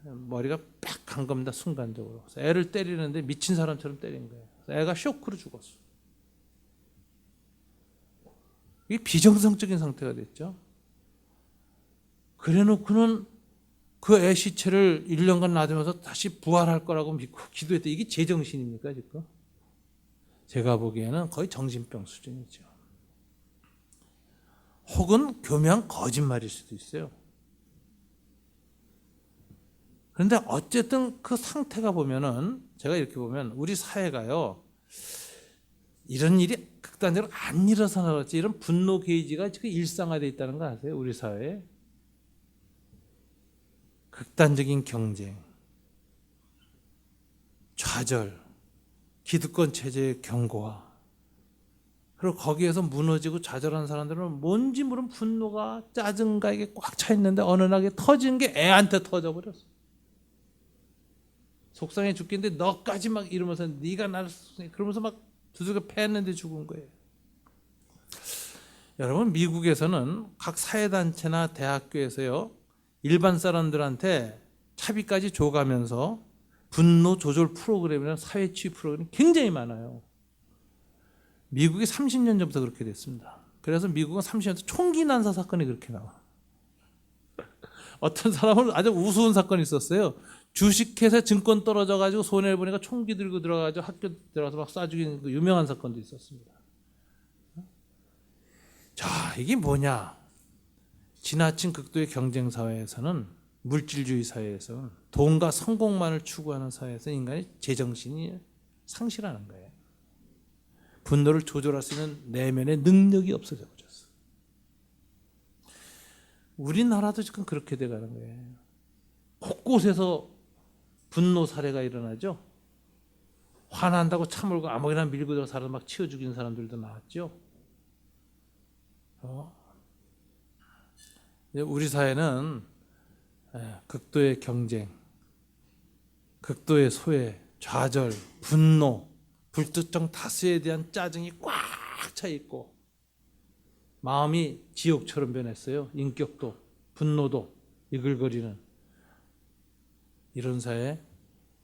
Speaker 2: 머리가 빡 간 겁니다. 순간적으로. 그래서 애를 때리는데 미친 사람처럼 때린 거예요. 그래서 애가 쇼크로 죽었어. 이게 비정상적인 상태가 됐죠. 그래놓고는 그 애 시체를 1년간 놔두면서 다시 부활할 거라고 믿고 기도했대. 이게 제정신입니까 지금? 제가 보기에는 거의 정신병 수준이죠. 혹은 교묘한 거짓말일 수도 있어요. 그런데 어쨌든 그 상태가 보면은 제가 이렇게 보면 우리 사회가요 이런 일이 극단적으로 안 일어서나 그렇지 이런 분노 게이지가 지금 일상화되어 있다는 거 아세요? 우리 사회에 극단적인 경쟁, 좌절, 기득권 체제의 경고와 그리고 거기에서 무너지고 좌절한 사람들은 뭔지 모르는 분노가 짜증과 이게 꽉 차 있는데 어느 날 터진 게 애한테 터져버렸어. 속상해 죽겠는데 너까지 막 이러면서 네가 나를 그러면서 막 두들겨 패했는데 죽은 거예요. 여러분 미국에서는 각 사회단체나 대학교에서요 일반 사람들한테 차비까지 줘가면서 분노 조절 프로그램이나 사회치유 프로그램이 굉장히 많아요. 미국이 30년 전부터 그렇게 됐습니다. 그래서 미국은 30년 전 총기 난사 사건이 그렇게 나와. 어떤 사람은 아주 우스운 사건이 있었어요. 주식회사 증권 떨어져가지고 손해를 보니까 총기 들고 들어가지고 학교 들어가서 막 쏴 죽이는 그 유명한 사건도 있었습니다. 자, 이게 뭐냐? 지나친 극도의 경쟁 사회에서는 물질주의 사회에서는 돈과 성공만을 추구하는 사회에서 인간이 제정신이 상실하는 거예요. 분노를 조절할 수 있는 내면의 능력이 없어져 버렸어. 우리나라도 지금 그렇게 돼가는 거예요. 곳곳에서 분노 사례가 일어나죠. 화난다고 참을고 아무거나 밀고 들어 사람 막 치워 죽이는 사람들도 나왔죠. 우리 사회는 극도의 경쟁, 극도의 소외, 좌절, 분노, 불특정 다수에 대한 짜증이 꽉 차 있고 마음이 지옥처럼 변했어요. 인격도, 분노도 이글거리는 이런 사회,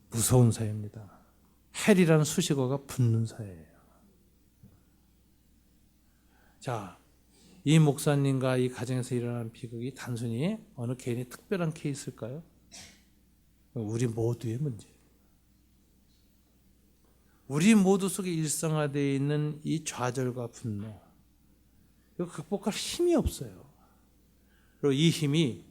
Speaker 2: 무서운 사회입니다. 헬이라는 수식어가 붙는 사회예요. 자, 이 목사님과 이 가정에서 일어나는 비극이 단순히 어느 개인의 특별한 케이스일까요? 우리 모두의 문제예요. 우리 모두 속에 일상화되어 있는 이 좌절과 분노, 이거 극복할 힘이 없어요. 그리고 이 힘이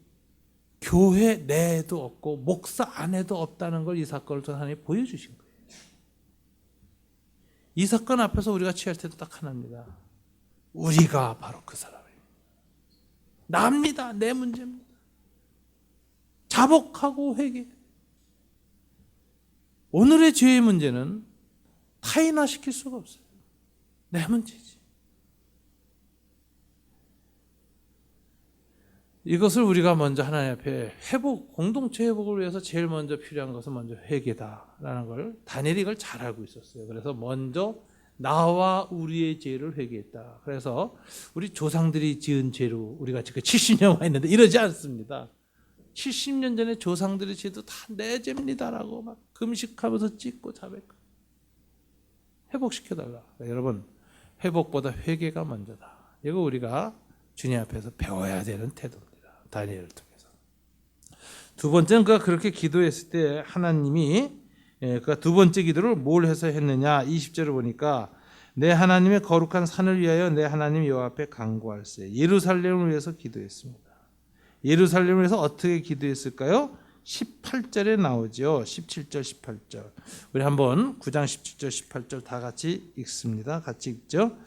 Speaker 2: 교회 내에도 없고 목사 안에도 없다는 걸 이 사건을 통해 하나님이 보여주신 거예요. 이 사건 앞에서 우리가 취할 때도 딱 하나입니다. 우리가 바로 그 사람이에요. 납니다. 내 문제입니다. 자복하고 회개. 오늘의 죄의 문제는 타인화시킬 수가 없어요. 내 문제지. 이것을 우리가 먼저 하나님 앞에 회복, 공동체 회복을 위해서 제일 먼저 필요한 것은 먼저 회개다라는 걸 다니엘이 이걸 잘 알고 있었어요. 그래서 먼저 나와 우리의 죄를 회개했다. 그래서 우리 조상들이 지은 죄로 우리가 지금 70년 와 있는데 이러지 않습니다. 70년 전에 조상들의 죄도 다 내 죄입니다라고 막 금식하면서 찢고 자백하고 회복시켜달라. 여러분, 회복보다 회개가 먼저다. 이거 우리가 주님 앞에서 배워야 되는 태도입니다. 다니엘을 통해서. 두 번째는 그가 그렇게 기도했을 때 하나님이 그가 두 번째 기도를 뭘 해서 했느냐. 20절을 보니까 내 하나님의 거룩한 산을 위하여 내 하나님 여호와 앞에 간구할세. 예루살렘을 위해서 기도했습니다. 예루살렘을 위해서 어떻게 기도했을까요? 18절에 나오죠. 17절 18절. 우리 한번 9장 17절 18절 다 같이 읽습니다. 같이 읽죠.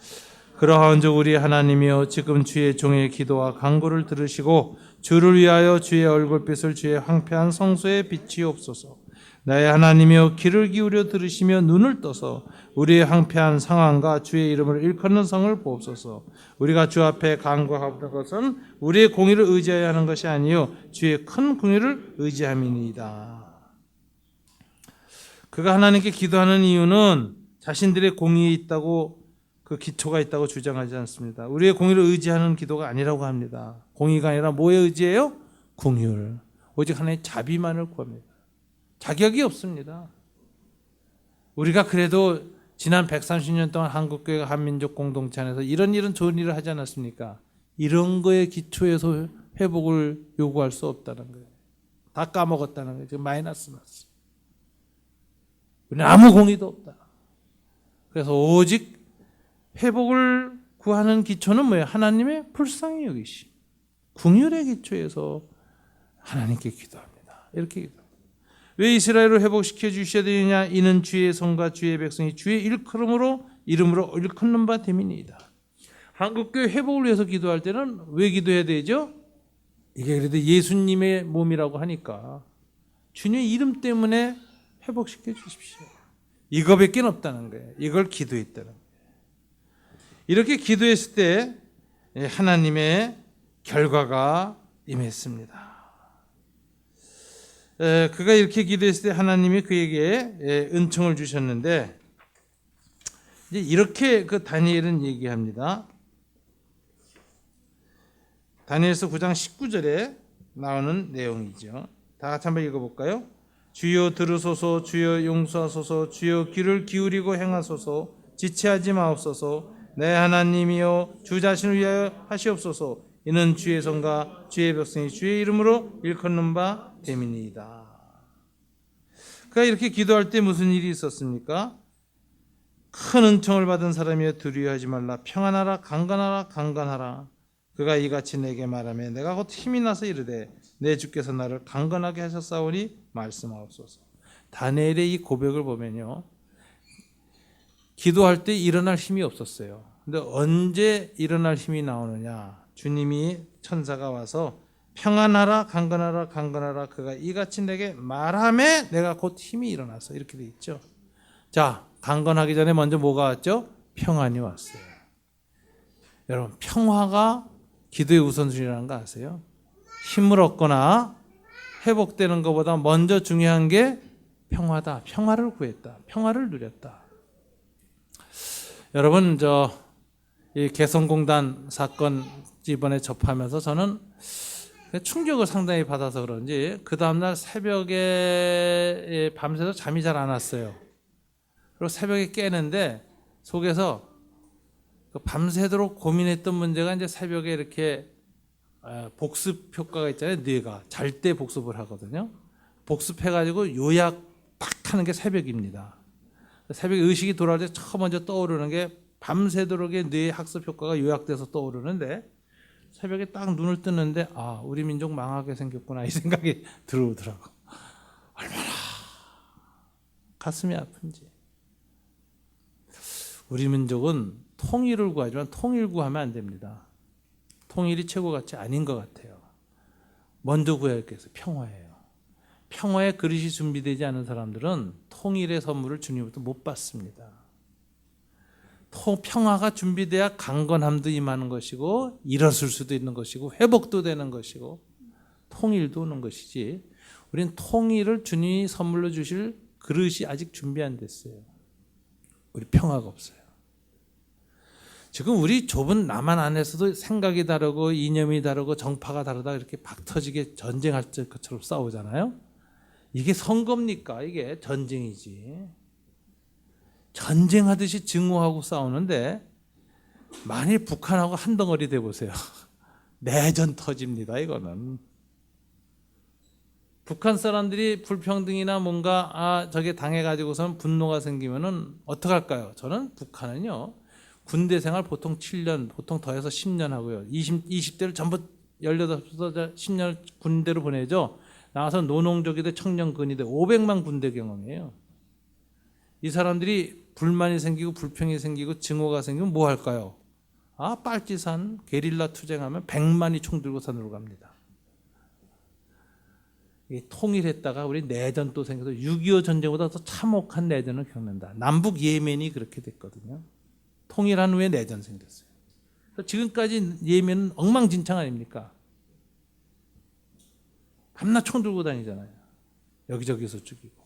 Speaker 2: 그러한즉 우리 하나님이여 지금 주의 종의 기도와 간구를 들으시고 주를 위하여 주의 얼굴빛을 주의 황폐한 성소에 비치옵소서. 나의 하나님이여 귀를 기울여 들으시며 눈을 떠서 우리의 황폐한 상황과 주의 이름을 일컫는 성을 보옵소서. 우리가 주 앞에 간구하는 것은 우리의 공의를 의지하여 하는 것이 아니요 주의 큰 공의를 의지함이니이다. 그가 하나님께 기도하는 이유는 자신들의 공의에 있다고 그 기초가 있다고 주장하지 않습니다. 우리의 공의를 의지하는 기도가 아니라고 합니다. 공의가 아니라 뭐에 의지해요? 긍휼. 오직 하나님의 자비만을 구합니다. 자격이 없습니다. 우리가 그래도 지난 130년 동안 한국교회가 한민족 공동체 안에서 이런 좋은 일을 하지 않았습니까? 이런 거에 기초해서 회복을 요구할 수 없다는 거예요. 다 까먹었다는 거예요. 지금 마이너스 났어. 우리는 아무 공의도 없다. 그래서 오직 회복을 구하는 기초는 뭐예요? 하나님의 불쌍히 여기심. 긍휼의 기초에서 하나님께 기도합니다. 이렇게 기도합니다. 왜 이스라엘을 회복시켜 주셔야 되느냐? 이는 주의 성과 주의 백성이 주의 이름으로 일컫는 바 됨이니이다. 한국교회 회복을 위해서 기도할 때는 왜 기도해야 되죠? 이게 그래도 예수님의 몸이라고 하니까 주님의 이름 때문에 회복시켜 주십시오. 이거밖에 없다는 거예요. 이걸 기도했다는 거예요. 이렇게 기도했을 때 하나님의 결과가 임했습니다. 그가 이렇게 기도했을 때 하나님이 그에게 은총을 주셨는데 이제 이렇게 그 다니엘은 얘기합니다. 다니엘서 9장 19절에 나오는 내용이죠. 다 같이 한번 읽어볼까요? 주여 들으소서, 주여 용서하소서, 주여 귀를 기울이고 행하소서, 지체하지 마옵소서. 내 하나님이여 주 자신을 위하여 하시옵소서. 이는 주의 성과 주의 백성이 주의 이름으로 일컫는 바 됨이니이다. 그가 이렇게 기도할 때 무슨 일이 있었습니까? 큰 은총을 받은 사람이여 두려워하지 말라. 평안하라 강건하라 강건하라. 그가 이같이 내게 말하며 내가 곧 힘이 나서 이르되 내 주께서 나를 강건하게 하셨사오니 말씀하옵소서. 다니엘의 이 고백을 보면요, 기도할 때 일어날 힘이 없었어요. 근데 언제 일어날 힘이 나오느냐? 주님이 천사가 와서 평안하라 강건하라 강건하라 그가 이같이 내게 말하며 내가 곧 힘이 일어나서 이렇게 돼 있죠. 자, 강건하기 전에 먼저 뭐가 왔죠? 평안이 왔어요. 여러분, 평화가 기도의 우선순위라는 거 아세요? 힘을 얻거나 회복되는 것보다 먼저 중요한 게 평화다. 평화를 구했다. 평화를 누렸다. 여러분, 이 개성공단 사건 이번에 접하면서 저는 충격을 상당히 받아서 그런지 그 다음날 새벽에 밤새서 잠이 잘 안 왔어요. 그리고 새벽에 깨는데 속에서 밤새도록 고민했던 문제가 이제 새벽에 이렇게 복습 효과가 있잖아요. 뇌가 잘 때 복습을 하거든요. 복습해가지고 요약 딱 하는 게 새벽입니다. 새벽에 의식이 돌아올 때 처음 먼저 떠오르는 게 밤새도록의 뇌 학습 효과가 요약돼서 떠오르는데 새벽에 딱 눈을 뜨는데 아, 우리 민족 망하게 생겼구나 이 생각이 들어오더라고. 얼마나 가슴이 아픈지. 우리 민족은 통일을 구하지만 통일 구하면 안 됩니다. 통일이 최고같이 아닌 것 같아요. 먼저 구해야 할 게 있어요. 평화예요. 평화의 그릇이 준비되지 않은 사람들은 통일의 선물을 주님부터 못 받습니다. 평화가 준비돼야 강건함도 임하는 것이고 일어설 수도 있는 것이고 회복도 되는 것이고 통일도 오는 것이지, 우리는 통일을 주님이 선물로 주실 그릇이 아직 준비 안 됐어요. 우리 평화가 없어요. 지금 우리 좁은 남한 안에서도 생각이 다르고 이념이 다르고 정파가 다르다 이렇게 박터지게 전쟁할 것처럼 싸우잖아요. 이게 선거입니까? 이게 전쟁이지. 전쟁하듯이 증오하고 싸우는데 만일 북한하고 한 덩어리 돼 보세요. 내전 터집니다. 이거는. 북한 사람들이 불평등이나 뭔가 저게 당해가지고선 분노가 생기면은 어떡할까요? 저는 북한은요, 군대 생활 보통 7년, 보통 더해서 10년 하고요. 20대를 전부 18부터 10년 군대로 보내죠. 나와서 노농족이 돼 청년군이 돼 500만 군대 경험이에요. 이 사람들이 불만이 생기고 불평이 생기고 증오가 생기면 뭐 할까요? 빨치산 게릴라 투쟁하면 100만이 총 들고 산으로 갑니다. 통일했다가 우리 내전 또 생겨서 6.25 전쟁보다 더 참혹한 내전을 겪는다. 남북 예멘이 그렇게 됐거든요. 통일한 후에 내전 생겼어요. 지금까지 예멘은 엉망진창 아닙니까? 밤낮 총 들고 다니잖아요. 여기저기서 죽이고.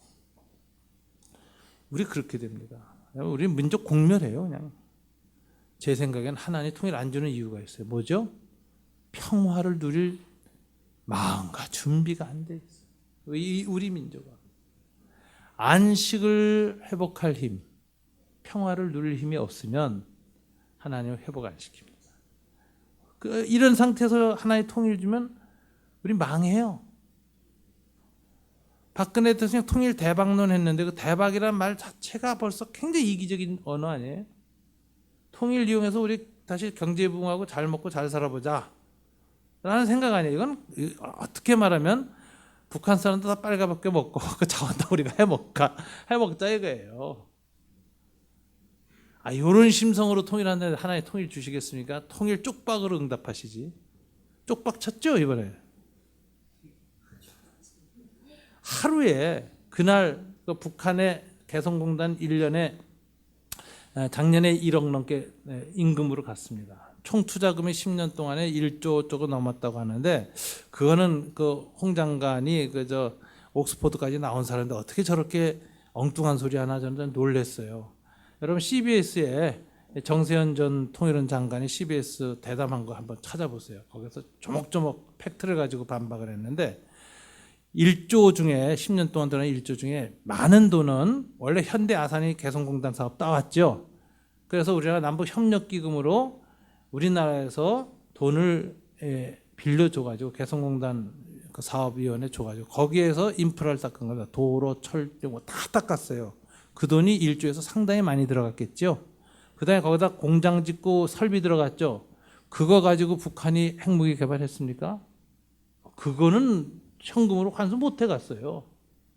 Speaker 2: 우리 그렇게 됩니다. 우리 민족 공멸해요. 그냥. 제 생각엔 하나님 통일 안 주는 이유가 있어요. 뭐죠? 평화를 누릴 마음과 준비가 안 돼 있어요. 우리 민족은 안식을 회복할 힘, 평화를 누릴 힘이 없으면 하나님을 회복 안 시킵니다. 이런 상태에서 하나님 통일 주면 우리 망해요. 박근혜 대통령 통일 대박론 했는데 그 대박이라는 말 자체가 벌써 굉장히 이기적인 언어 아니에요? 통일 이용해서 우리 다시 경제 부흥하고 잘 먹고 잘 살아보자 라는 생각 아니에요. 이건 어떻게 말하면 북한 사람들 다 빨가벗겨 먹고 그 자원도 우리가 해먹자 이거예요. 이런 심성으로 통일하는데 하나님 통일 주시겠습니까? 통일 쪽박으로 응답하시지. 쪽박 쳤죠 이번에. 하루에 그날 북한의 개성공단 1년에 작년에 1억 넘게 임금으로 갔습니다. 총 투자금이 10년 동안에 1조 조금 넘었다고 하는데, 그거는 그 홍 장관이 옥스퍼드까지 나온 사람인데 어떻게 저렇게 엉뚱한 소리 하나, 저는 놀랐어요. 여러분 CBS에 정세현 전 통일원 장관이 CBS 대담한 거 한번 찾아보세요. 거기서 조목조목 팩트를 가지고 반박을 했는데, 1조 중에 10년 동안 들어간 1조 중에 많은 돈은 원래 현대 아산이 개성공단 사업 따왔죠. 그래서 우리가 남북협력기금으로 우리나라에서 돈을 빌려줘가지고 개성공단 그 사업위원회 줘가지고 거기에서 인프라를 닦은 겁니다. 도로, 철도 뭐 다 닦았어요. 그 돈이 1조에서 상당히 많이 들어갔겠죠. 그 다음에 거기다 공장 짓고 설비 들어갔죠. 그거 가지고 북한이 핵무기 개발했습니까? 그거는 현금으로 환수 못 해갔어요.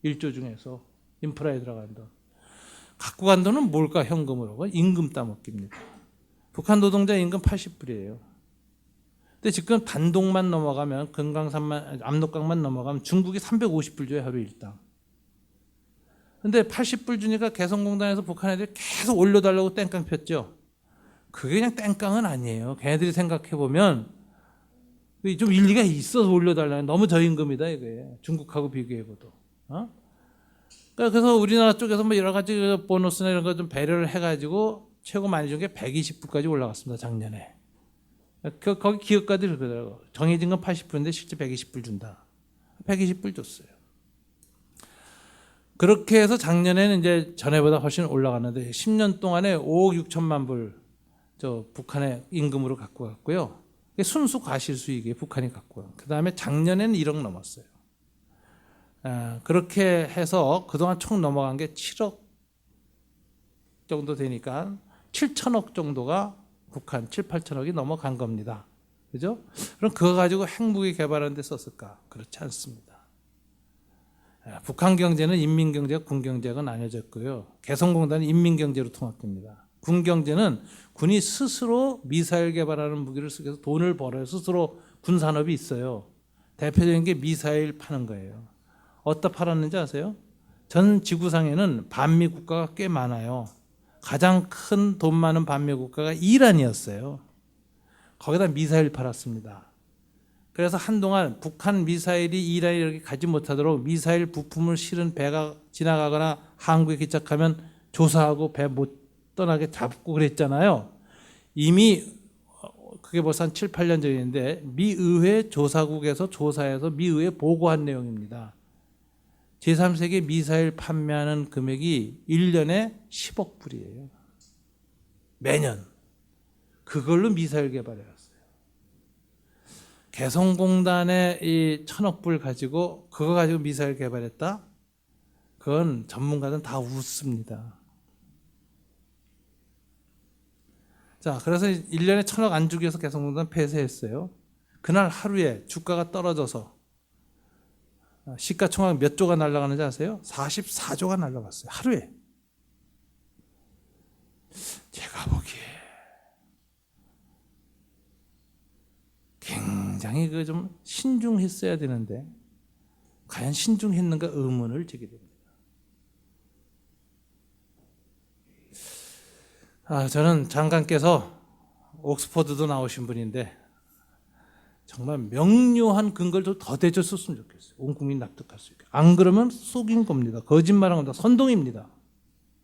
Speaker 2: 1조 중에서 인프라에 들어간 돈. 갖고 간 돈은 뭘까? 현금으로. 임금 따먹기입니다. 북한 노동자 임금 80불이에요. 근데 지금 단동만 넘어가면, 금강산만, 압록강만 넘어가면 중국이 350불 줘요, 하루 일당. 근데 80불 주니까 개성공단에서 북한 애들이 계속 올려달라고 땡깡 폈죠. 그게 그냥 땡깡은 아니에요. 걔네들이 생각해보면 좀 일리가 있어서 올려달라는, 너무 저임금이다 이거예요. 중국하고 비교해봐도. 그래서 우리나라 쪽에서 뭐 여러 가지 보너스나 이런 거 좀 배려를 해가지고 최고 많이 준 게 120불까지 올라갔습니다, 작년에. 거기 기업가들이 그러더라고. 정해진 건 80불인데 실제 120불 준다. 120불 줬어요. 그렇게 해서 작년에는 이제 전에보다 훨씬 올라갔는데 10년 동안에 5억 6천만 불 북한의 임금으로 갖고 갔고요. 순수 과실수익이에요. 북한이 갖고. 그 다음에 작년에는 1억 넘었어요. 그렇게 해서 그동안 총 넘어간 게 7억 정도 되니까 7천억 정도가 북한 7, 8천억이 넘어간 겁니다. 그죠? 그럼 그거 가지고 핵무기 개발하는 데 썼을까? 그렇지 않습니다. 북한 경제는 인민 경제와 군 경제가 나뉘어졌고요. 개성공단은 인민 경제로 통합됩니다. 군 경제는 군이 스스로 미사일 개발하는 무기를 쓰기 위해서 돈을 벌어요. 스스로 군 산업이 있어요. 대표적인 게 미사일 파는 거예요. 어디다 팔았는지 아세요? 전 지구상에는 반미 국가가 꽤 많아요. 가장 큰 돈 많은 반미 국가가 이란이었어요. 거기다 미사일 팔았습니다. 그래서 한동안 북한 미사일이 이란에 이렇게 가지 못하도록 미사일 부품을 실은 배가 지나가거나 항구에 기착하면 조사하고 배 못 떠나게 잡고 그랬잖아요. 이미 그게 벌써 한 7, 8년 전인데 미의회 조사국에서 조사해서 미의회에 보고한 내용입니다. 제3세계 미사일 판매하는 금액이 1년에 10억 불이에요. 매년. 그걸로 미사일 개발해왔어요. 개성공단에 이 1,000억 불 가지고 그거 가지고 미사일 개발했다? 그건 전문가들은 다 웃습니다. 자, 그래서 1년에 1,000억 안 주기 위해서 개성공단 폐쇄했어요. 그날 하루에 주가가 떨어져서 시가총액 몇 조가 날아가는지 아세요? 44조가 날아갔어요. 하루에. 제가 보기에 굉장히 그 좀 신중했어야 되는데 과연 신중했는가 의문을 제기됩니다. 저는 장관께서 옥스퍼드도 나오신 분인데 정말 명료한 근거를 좀 더 대줬으면 좋겠어요. 온 국민 납득할 수 있게. 안 그러면 속인 겁니다. 거짓말한 겁니다. 선동입니다.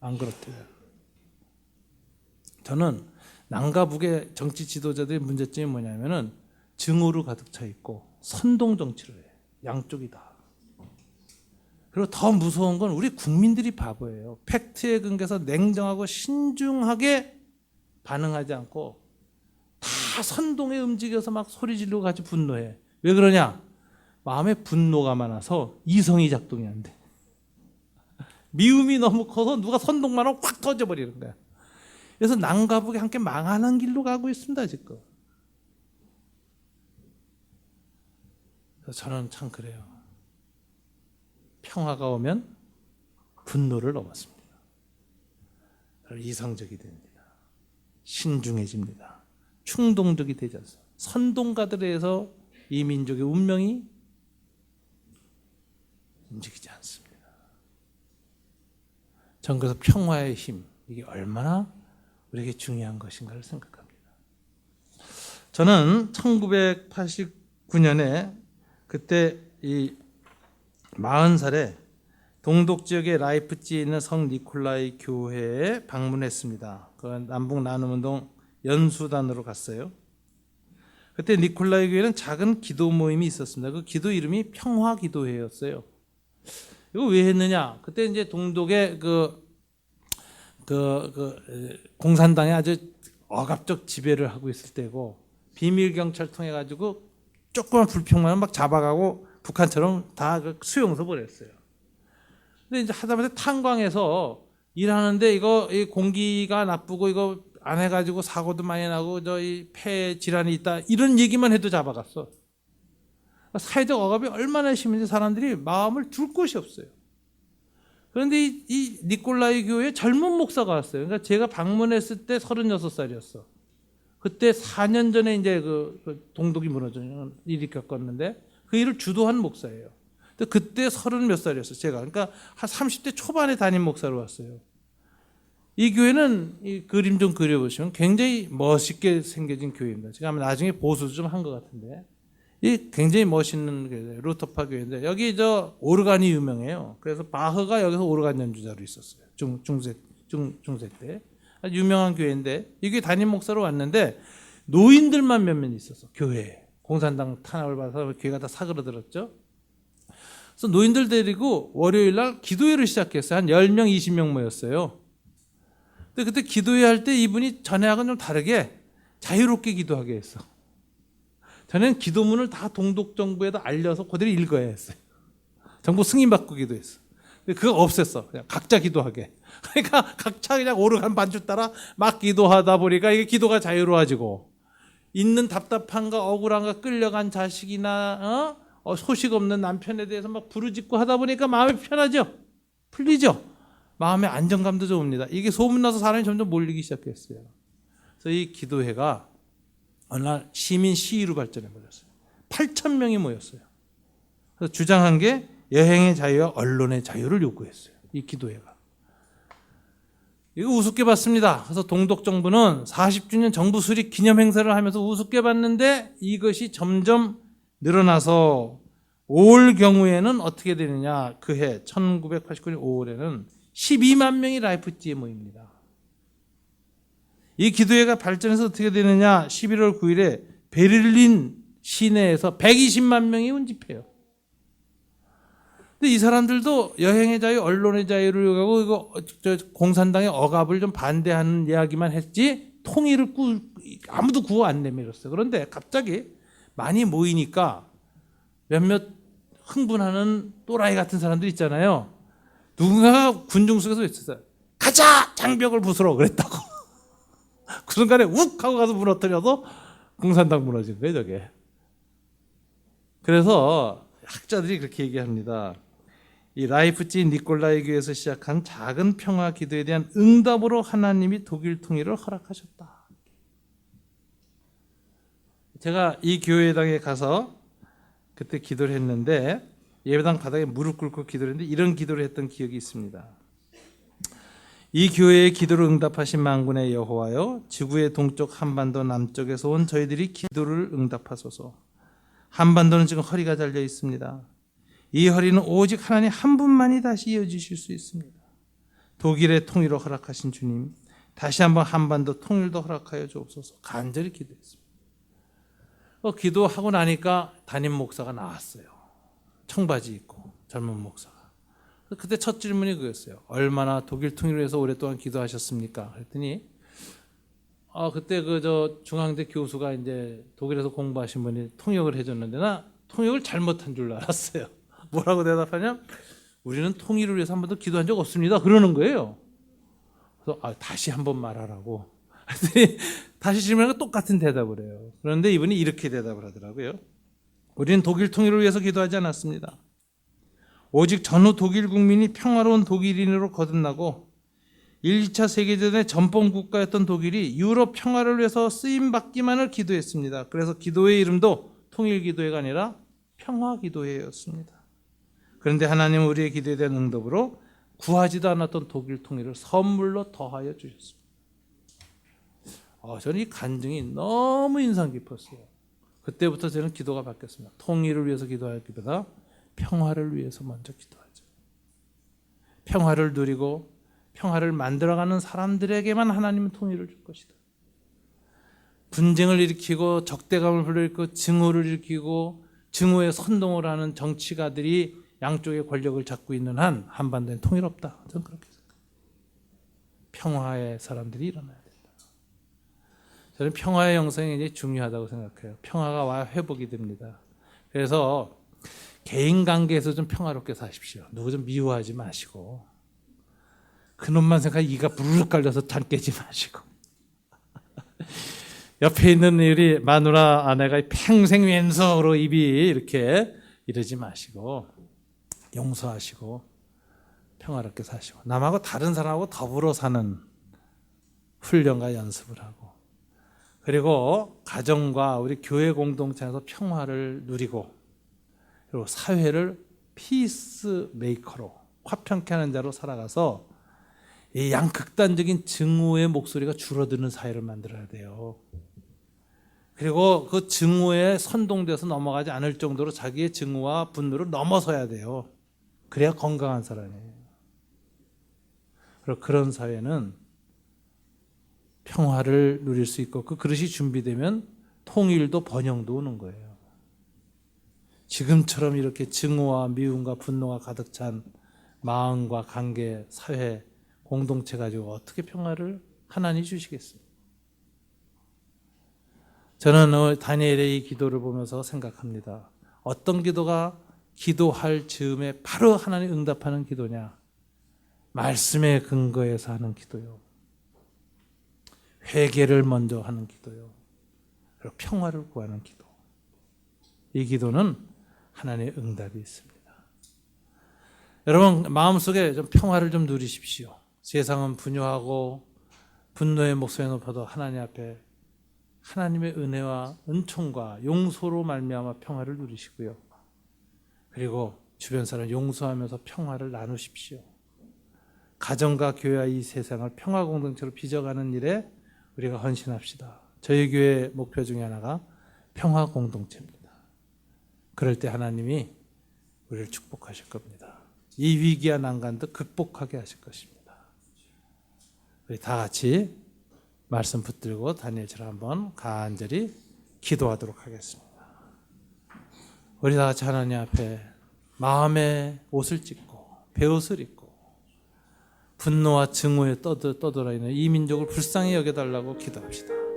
Speaker 2: 안 그렇대요. 저는 남과 북의 정치 지도자들의 문제점이 뭐냐면은 증오로 가득 차 있고 선동 정치를 해요. 양쪽이 다. 그리고 더 무서운 건 우리 국민들이 바보예요. 팩트에 근거해서 냉정하고 신중하게 반응하지 않고 다 선동에 움직여서 막 소리 지르고 같이 분노해. 왜 그러냐? 마음에 분노가 많아서 이성이 작동이 안 돼. 미움이 너무 커서 누가 선동만 하고 확 터져버리는 거야. 그래서 남과 북이 함께 망하는 길로 가고 있습니다, 지금. 그래서 저는 참 그래요. 평화가 오면 분노를 넘었습니다. 이성적이 됩니다. 신중해집니다. 충동적이 되지 않습니다. 선동가들에 의해서 이 민족의 운명이 움직이지 않습니다. 전 그래서 평화의 힘, 이게 얼마나 우리에게 중요한 것인가를 생각합니다. 저는 1989년에 그때 이 40살에 동독 지역의 라이프치히에 있는 성 니콜라이 교회에 방문했습니다. 그 남북 나눔운동 연수단으로 갔어요. 그때 니콜라이 교회는 작은 기도 모임이 있었습니다. 그 기도 이름이 평화기도회였어요. 이거 왜 했느냐? 그때 이제 동독의 공산당이 아주 억압적 지배를 하고 있을 때고 비밀 경찰 통해 가지고 조그만 불평만 막 잡아가고 북한처럼 다 수용소 보냈어요. 근데 이제 하다못해 탄광에서 일하는데 이거 이 공기가 나쁘고 이거 안 해가지고 사고도 많이 나고 저 이 폐 질환이 있다 이런 얘기만 해도 잡아갔어. 사회적 억압이 얼마나 심한지 사람들이 마음을 둘 곳이 없어요. 그런데 이 니콜라이 교회에 젊은 목사가 왔어요. 그러니까 제가 방문했을 때 36살이었어. 그때 4년 전에 이제 그 동독이 무너지는 일이 겪었는데 그 일을 주도한 목사예요. 근데 그때 30몇 살이었어요. 제가. 그러니까 한 30대 초반에 담임 목사로 왔어요. 이 교회는 이 그림 좀 그려보시면 굉장히 멋있게 생겨진 교회입니다. 제가 아마 나중에 보수도 좀 한 것 같은데 이 굉장히 멋있는 교회예요. 루터파 교회인데 여기 저 오르간이 유명해요. 그래서 바흐가 여기서 오르간 연주자로 있었어요. 중세 때 아주 유명한 교회인데 이게 담임 목사로 왔는데 노인들만 몇몇 있었어. 교회에 공산당 탄압을 받아서 교회가 다 사그러들었죠. 그래서 노인들 데리고 월요일 날 기도회를 시작했어요. 한 10명, 20명 모였어요. 근데 그때 기도회 할 때 이분이 전에하고는 좀 다르게 자유롭게 기도하게 했어. 전에는 기도문을 다 동독 정부에다 알려서 그대로 읽어야 했어요. 정부 승인받고 기도했어. 근데 그거 없앴어. 그냥 각자 기도하게. 그러니까 각자 그냥 오르간 반주 따라 막 기도하다 보니까 이게 기도가 자유로워지고 있는 답답함과 억울함과 끌려간 자식이나 소식 없는 남편에 대해서 막 부르짖고 하다 보니까 마음이 편하죠. 풀리죠. 마음의 안정감도 좀 옵니다. 이게 소문나서 사람이 점점 몰리기 시작했어요. 그래서 이 기도회가 어느 날 시민 시위로 발전해 버렸어요. 8,000명이 모였어요. 그래서 주장한 게 여행의 자유와 언론의 자유를 요구했어요. 이 기도회가. 이거 우습게 봤습니다. 그래서 동독 정부는 40주년 정부 수립 기념 행사를 하면서 우습게 봤는데 이것이 점점 늘어나서 올 경우에는 어떻게 되느냐. 그해 1989년 5월에는 12만 명이 라이프지에 모입니다. 이 기도회가 발전해서 어떻게 되느냐. 11월 9일에 베를린 시내에서 120만 명이 운집해요. 근데 이 사람들도 여행의 자유, 언론의 자유를 요구하고 이거 공산당의 억압을 좀 반대하는 이야기만 했지 통일을 아무도 구호 안 내밀었어요. 그런데 갑자기 많이 모이니까 몇몇 흥분하는 또라이 같은 사람들 있잖아요. 누군가가 군중 속에서 외쳤어요. 가자! 장벽을 부수러 그랬다고. 그 순간에 욱 하고 가서 무너뜨려서 공산당 무너진 거예요, 저게. 그래서 학자들이 그렇게 얘기합니다. 이 라이프치 니콜라이 교회에서 시작한 작은 평화 기도에 대한 응답으로 하나님이 독일 통일을 허락하셨다. 제가 이 교회당에 가서 그때 기도를 했는데 예배당 바닥에 무릎 꿇고 기도를 했는데 이런 기도를 했던 기억이 있습니다. 이 교회의 기도를 응답하신 만군의 여호와여, 지구의 동쪽 한반도 남쪽에서 온 저희들이 기도를 응답하소서. 한반도는 지금 허리가 잘려 있습니다. 이 허리는 오직 하나님 한 분만이 다시 이어주실 수 있습니다. 독일의 통일을 허락하신 주님, 다시 한번 한반도 통일도 허락하여 주옵소서. 간절히 기도했습니다. 기도하고 나니까 담임 목사가 나왔어요. 청바지 입고 젊은 목사가. 그때 첫 질문이 그거였어요. 얼마나 독일 통일을 위해서 오랫동안 기도하셨습니까? 그랬더니 그때 저 중앙대 교수가 이제 독일에서 공부하신 분이 통역을 해줬는데 나 통역을 잘못한 줄 알았어요. 뭐라고 대답하냐? 우리는 통일을 위해서 한 번도 기도한 적 없습니다. 그러는 거예요. 그래서 다시 한번 말하라고. 그랬더니 다시 질문하고 똑같은 대답을 해요. 그런데 이분이 이렇게 대답을 하더라고요. 우리는 독일 통일을 위해서 기도하지 않았습니다. 오직 전후 독일 국민이 평화로운 독일인으로 거듭나고 1차 세계대전의 전범 국가였던 독일이 유럽 평화를 위해서 쓰임받기만을 기도했습니다. 그래서 기도의 이름도 통일기도회가 아니라 평화기도회였습니다. 그런데 하나님은 우리의 기도에 대한 응답으로 구하지도 않았던 독일 통일을 선물로 더하여 주셨습니다. 저는 이 간증이 너무 인상 깊었어요. 그때부터 저는 기도가 바뀌었습니다. 통일을 위해서 기도하기보다 평화를 위해서 먼저 기도하죠. 평화를 누리고 평화를 만들어가는 사람들에게만 하나님은 통일을 줄 것이다. 분쟁을 일으키고 적대감을 불러일으키고 증오를 일으키고 증오에 선동을 하는 정치가들이 양쪽의 권력을 잡고 있는 한 한반도엔 통일 없다. 저는 그렇게 생각합니다. 평화의 사람들이 일어나야 된다. 저는 평화의 영성이 굉장히 중요하다고 생각해요. 평화가 와야 회복이 됩니다. 그래서 개인 관계에서 좀 평화롭게 사십시오. 누구 좀 미워하지 마시고 그놈만 생각해 이가 부르륵 깔려서 잔 깨지 마시고 옆에 있는 우리 마누라 아내가 평생 왼손으로 입이 이렇게 이러지 마시고 용서하시고 평화롭게 사시고 남하고 다른 사람하고 더불어 사는 훈련과 연습을 하고 그리고 가정과 우리 교회 공동체에서 평화를 누리고 그리고 사회를 피스 메이커로 화평케 하는 자로 살아가서 이 양극단적인 증오의 목소리가 줄어드는 사회를 만들어야 돼요. 그리고 그 증오에 선동돼서 넘어가지 않을 정도로 자기의 증오와 분노를 넘어서야 돼요. 그래야 건강한 사람이에요. 그리고 그런 사회는 평화를 누릴 수 있고 그 그릇이 준비되면 통일도 번영도 오는 거예요. 지금처럼 이렇게 증오와 미움과 분노가 가득 찬 마음과 관계, 사회, 공동체 가지고 어떻게 평화를 하나님이 주시겠어요? 저는 다니엘의 이 기도를 보면서 생각합니다. 어떤 기도가 기도할 즈음에 바로 하나님 응답하는 기도냐? 말씀의 근거에서 하는 기도요. 회개를 먼저 하는 기도요. 그리고 평화를 구하는 기도. 이 기도는 하나님의 응답이 있습니다. 여러분 마음속에 좀 평화를 좀 누리십시오. 세상은 분유하고 분노의 목소리 높아도 하나님 앞에 하나님의 은혜와 은총과 용서로 말미암아 평화를 누리시고요. 그리고 주변 사람 용서하면서 평화를 나누십시오. 가정과 교회와 이 세상을 평화 공동체로 빚어가는 일에 우리가 헌신합시다. 저희 교회의 목표 중에 하나가 평화 공동체입니다. 그럴 때 하나님이 우리를 축복하실 겁니다. 이 위기와 난간도 극복하게 하실 것입니다. 우리 다 같이 말씀 붙들고 다니엘처럼 한번 간절히 기도하도록 하겠습니다. 우리 다 같이 하나님 앞에 마음에 옷을 찢고 베옷을 입고 분노와 증오에 떠돌아 있는 이 민족을 불쌍히 여겨달라고 기도합시다.